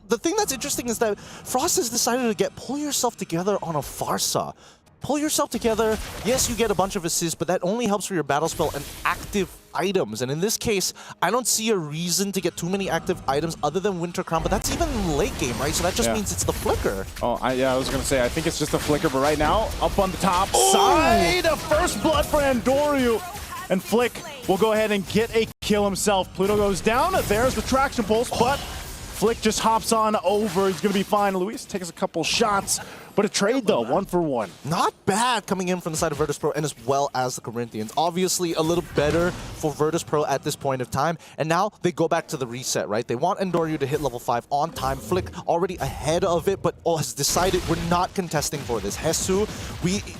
The thing that's interesting is that Frost has decided to pull yourself together on a Farsa. Pull yourself together. Yes, you get a bunch of assists, but that only helps for your battle spell and active items. And in this case, I don't see a reason to get too many active items other than Winter Crown, but that's even in late game, right? So that just means it's the flicker. Oh, I was going to say, I think it's just a flicker, but right now, up on the top side, a first blood for Andoryu. And Flick will go ahead and get a kill himself. Pluto goes down. There's the traction pulse, but Flick just hops on over. He's going to be fine. Luis takes a couple shots, but a trade, though, 1-for-1. Not bad coming in from the side of Virtus.pro and as well as the Corinthians. Obviously, a little better for Virtus.pro at this point of time. And now they go back to the reset, right? They want Andoryu to hit level 5 on time. Flick already ahead of it, but has decided we're not contesting for this. Hesu,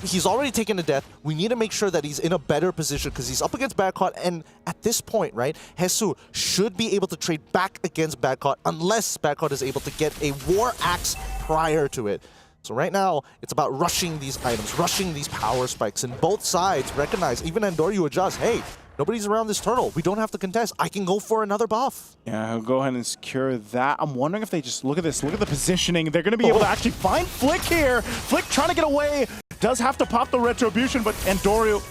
he's already taken a death. We need to make sure that he's in a better position because he's up against Badcaught. And at this point, right, Hesu should be able to trade back against Badcaught unless Badcaught is able to get a War Axe prior to it. So right now, it's about rushing these items, rushing these power spikes, and both sides recognize, even Andoryu adjusts, hey, nobody's around this turtle. We don't have to contest. I can go for another buff. Yeah, I'll go ahead and secure that. I'm wondering if they just look at this, look at the positioning. They're going to be able to actually find Flick here. Flick trying to get away, does have to pop the retribution, but Andoryu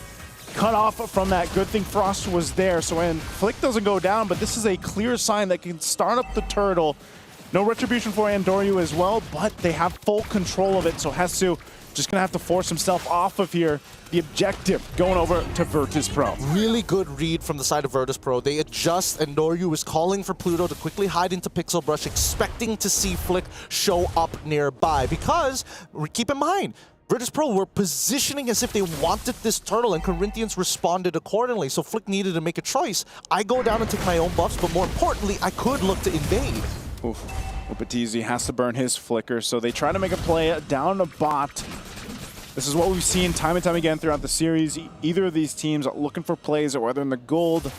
cut off from that. Good thing Frost was there. So when Flick doesn't go down, but this is a clear sign that can start up the turtle. No retribution for Andoryu as well, but they have full control of it. So Hesu just going to have to force himself off of here. The objective going over to Virtus Pro. Really good read from the side of Virtus Pro. They adjust. Andoryu is calling for Pluto to quickly hide into Pixel Brush, expecting to see Flick show up nearby. Because, keep in mind, Virtus Pro were positioning as if they wanted this turtle, and Corinthians responded accordingly. So Flick needed to make a choice. I go down and take my own buffs, but more importantly, I could look to invade. Oof. Upatizi has to burn his flicker, so they try to make a play down a bot. This is what we've seen time and time again throughout the series. Either of these teams are looking for plays, whether in the gold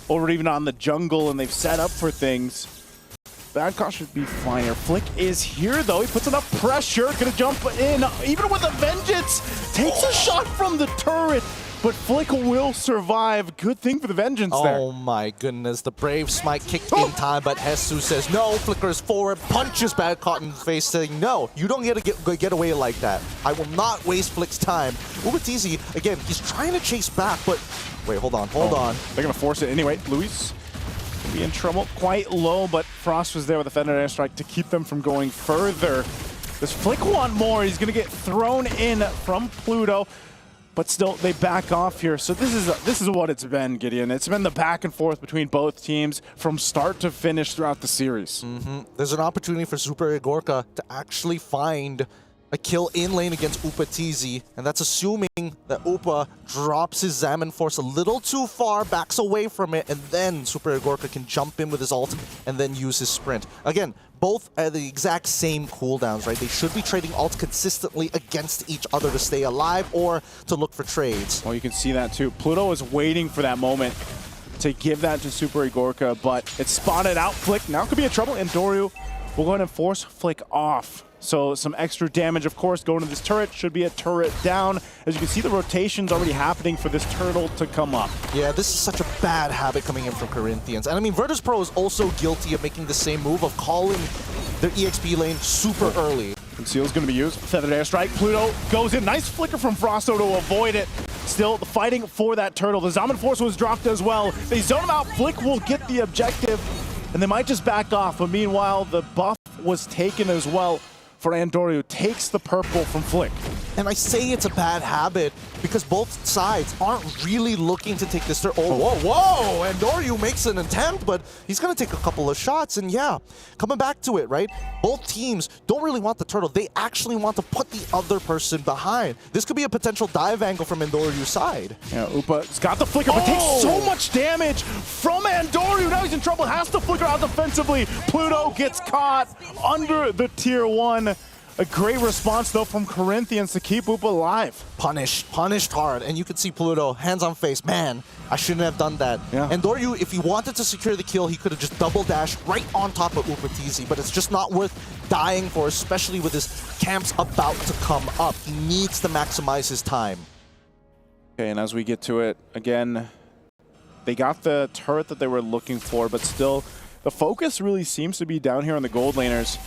or even on the jungle, and they've set up for things. Badcaught should be fine here. Flick is here, though. He puts enough pressure. Gonna jump in, even with a vengeance. Takes a shot from the turret, but Flick will survive. Good thing for the vengeance there. Oh my goodness, the brave smite kicked in time, but Hesu says no, flickers forward, punches Badcaught in the face, saying no, you don't get away like that. I will not waste Flick's time. Upatizi, again, he's trying to chase back, but wait, hold on. They're gonna force it anyway. Luis will be in trouble, quite low, but Frost was there with a feathered airstrike to keep them from going further. Does Flick want more? He's gonna get thrown in from Pluto. But still, they back off here. So this is what it's been, Gideon. It's been the back and forth between both teams from start to finish throughout the series. There's an opportunity for Super Igorka to actually find a kill in lane against Upatizi, and that's assuming that Upa drops his Zaman Force a little too far, backs away from it, and then Super Igorka can jump in with his ult and then use his sprint. Again, both at the exact same cooldowns, right? They should be trading ults consistently against each other to stay alive or to look for trades. Well, you can see that too. Pluto is waiting for that moment to give that to Super Igorka, but it's spotted out. Flick now could be in trouble, and Andoryu will go ahead and force Flick off. So some extra damage, of course, going to this turret. Should be a turret down. As you can see, the rotation's already happening for this turtle to come up. Yeah, this is such a bad habit coming in from Corinthians. And I mean, Virtus.pro is also guilty of making the same move of calling their EXP lane super early. Conceal's going to be used. Feathered airstrike. Pluto goes in. Nice flicker from Frosto to avoid it. Still fighting for that turtle. The Zaman Force was dropped as well. They zone him out. Flick will get the objective, and they might just back off. But meanwhile, the buff was taken as well for Andoryu. Takes the purple from Flick. And I say it's a bad habit because both sides aren't really looking to take this turret. Oh, whoa! And Doryu makes an attempt, but he's going to take a couple of shots. And yeah, coming back to it, right? Both teams don't really want the turtle. They actually want to put the other person behind. This could be a potential dive angle from Andoryu's side. Yeah, Upa's got the flicker, but takes so much damage from Andoryu. Now he's in trouble, has to flicker out defensively. Pluto gets caught under the tier 1. A great response, though, from Corinthians to keep Upa alive. Punished hard. And you can see Pluto, hands on face. Man, I shouldn't have done that. Yeah. And Doryu, if he wanted to secure the kill, he could have just double dashed right on top of Upa TZ. But it's just not worth dying for, especially with his camps about to come up. He needs to maximize his time. Okay, and as we get to it, again, they got the turret that they were looking for, but still, the focus really seems to be down here on the gold laners.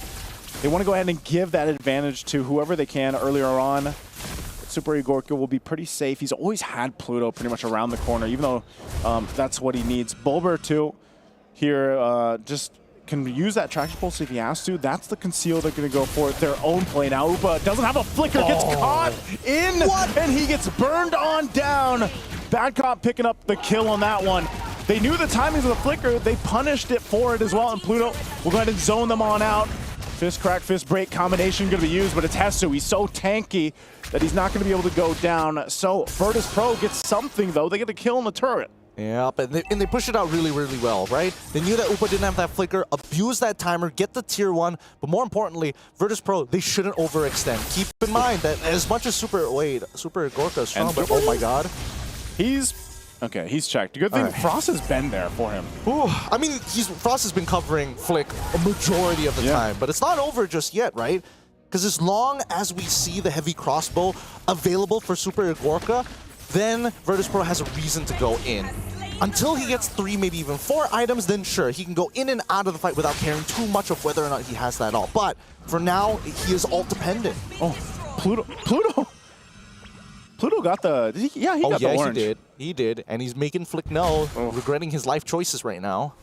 They want to go ahead and give that advantage to whoever they can earlier on. Super Igorka will be pretty safe. He's always had Pluto pretty much around the corner, even though that's what he needs. Boulevard too here just can use that traction pulse if he has to. That's the conceal they're going to go for their own play. Now Upa doesn't have a flicker, gets caught in, and he gets burned on down. Bad Cop picking up the kill on that one. They knew the timings of the flicker. They punished it for it as well, and Pluto will go ahead and zone them on out. Fist crack, fist break combination going to be used, but it's Hesu. He's so tanky that he's not going to be able to go down. So Virtus.pro gets something, though. They get a kill on the turret. Yeah, and they push it out really, really well, right? They knew that Upa didn't have that flicker, abuse that timer, get the tier 1, but more importantly, Virtus.pro, they shouldn't overextend. Keep in mind that as much as Super Igorka is strong, but oh my god. Okay, he's checked. Good thing Frost has been there for him. Ooh, I mean, Frost has been covering Flick a majority of the time, but it's not over just yet, right? Because as long as we see the heavy crossbow available for Super Igorka, then Virtus.pro has a reason to go in. Until he gets 3, maybe even 4 items, then sure, he can go in and out of the fight without caring too much of whether or not he has that all. But for now, he is all dependent. Oh, Pluto got the... he got the orange. He did, and he's making Flick know, regretting his life choices right now.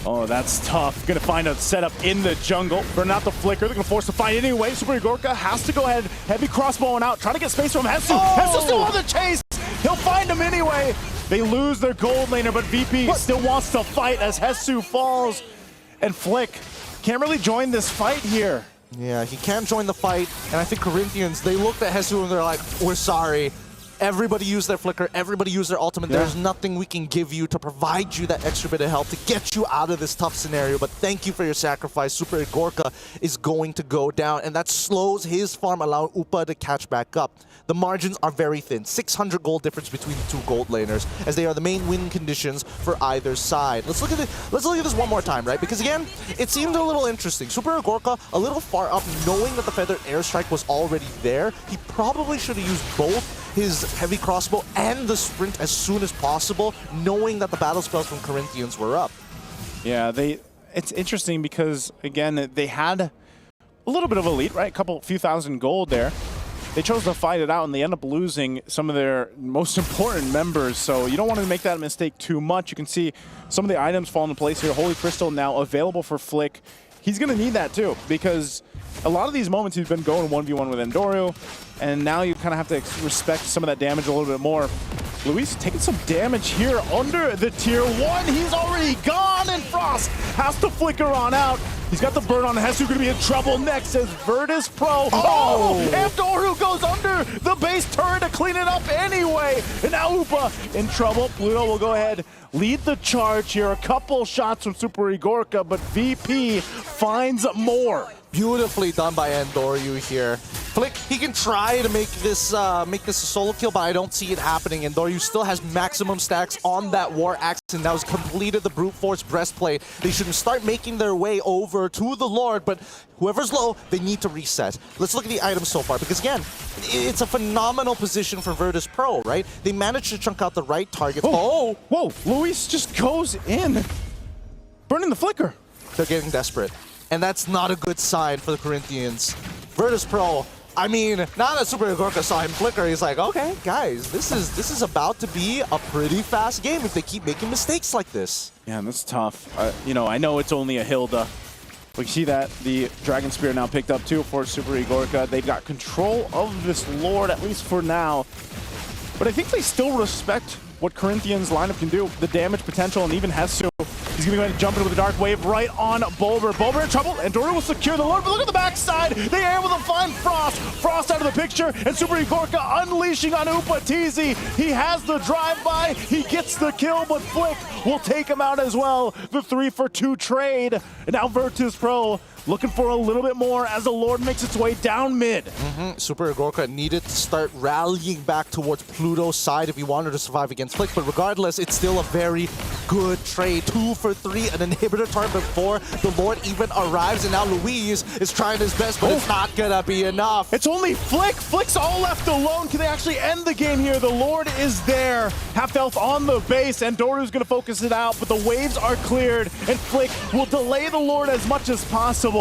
Oh, that's tough. Gonna find a setup in the jungle. Burn out the flicker. They're gonna force the fight anyway. Super Igorka has to go ahead, heavy crossbowing out, trying to get space from Hesu. Hesu's still on the chase. He'll find him anyway. They lose their gold laner, but VP still wants to fight as Hesu falls. And Flick can't really join this fight here. Yeah, he can't join the fight, and I think Corinthians, they looked at Hesu and they're like, we're sorry. Everybody use their flicker, everybody use their ultimate. There's nothing we can give you to provide you that extra bit of help to get you out of this tough scenario, but thank you for your sacrifice. Super Igorka is going to go down, and that slows his farm, allowing Upa to catch back up. The margins are very thin, 600 gold difference between the 2 gold laners, as they are the main win conditions for either side. Let's look at this one more time, right? Because again, it seemed a little interesting. Super Igorka a little far up, knowing that the feathered airstrike was already there. He probably should have used both his heavy crossbow and the sprint as soon as possible, knowing that the battle spells from Corinthians were up. Yeah, it's interesting because, again, they had a little bit of a lead, right? Few thousand gold there. They chose to fight it out, and they end up losing some of their most important members, so you don't want to make that mistake too much. You can see some of the items fall into place here. Holy Crystal now available for Flick. He's going to need that too, because a lot of these moments he's been going 1v1 with Andoryu, and now you kind of have to respect some of that damage a little bit more. Luis taking some damage here under the tier 1. He's already gone, and Frost has to flicker on out. He's got the burn on Hesu, going to be in trouble next as Virtus.pro. Andoryu goes under the base turret to clean it up anyway. And now Upa in trouble. Pluto will go ahead, lead the charge here. A couple shots from Super Igorka, but VP finds more. Beautifully done by Andoryu here. Flick, he can try to make this a solo kill, but I don't see it happening. Andoryu still has maximum stacks on that War Axe, and now has completed the Brute Force breastplate. They should start making their way over to the Lord, but whoever's low, they need to reset. Let's look at the items so far, because again, it's a phenomenal position for Virtus.pro, right? They managed to chunk out the right targets. Whoa, Luis just goes in, burning the flicker. They're getting desperate, and that's not a good sign for the Corinthians. Virtus.pro, I mean, now that Super Igorka saw him flicker, he's like, okay, guys, this is about to be a pretty fast game if they keep making mistakes like this. Yeah, that's tough. You know, I know it's only a Hilda, We see that the Dragon Spear now picked up too for Super Igorka. They've got control of this Lord, at least for now. But I think they still respect what Corinthians' lineup can do, the damage potential, and even Hesu. He's going to go ahead and jump into the Dark Wave right on Boulevard. Boulevard in trouble, and Dory will secure the Lord, but look at the backside! They are able to find Frost! Frost out of the picture, and Super Igorka unleashing on Upatizi. He has the drive-by, he gets the kill, but Flick will take him out as well. The 3-for-2 trade, and now Virtus Pro looking for a little bit more as the Lord makes its way down mid. Super Igorka needed to start rallying back towards Pluto's side if he wanted to survive against Flick, but regardless, it's still a very good trade. 2 for 3, an inhibitor turn before the Lord even arrives, and now Luis is trying his best, but it's not gonna be enough. It's only Flick. Flick's all left alone. Can they actually end the game here? The Lord is there. Half health on the base, and Doru's gonna focus it out, but the waves are cleared, and Flick will delay the Lord as much as possible.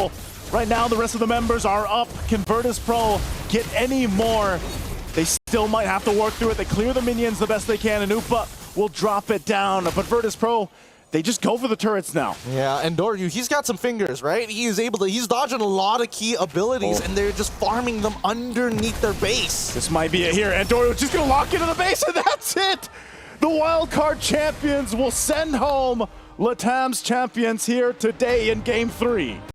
Right now, the rest of the members are up. Can Virtus Pro get any more? They still might have to work through it. They clear the minions the best they can, and Upa will drop it down. But Virtus Pro, they just go for the turrets now. Yeah, and Doryu, he's got some fingers, right? He's dodging a lot of key abilities, and they're just farming them underneath their base. This might be it here, and Doryu just gonna lock into the base, and that's it! The wildcard champions will send home Latam's champions here today in Game 3.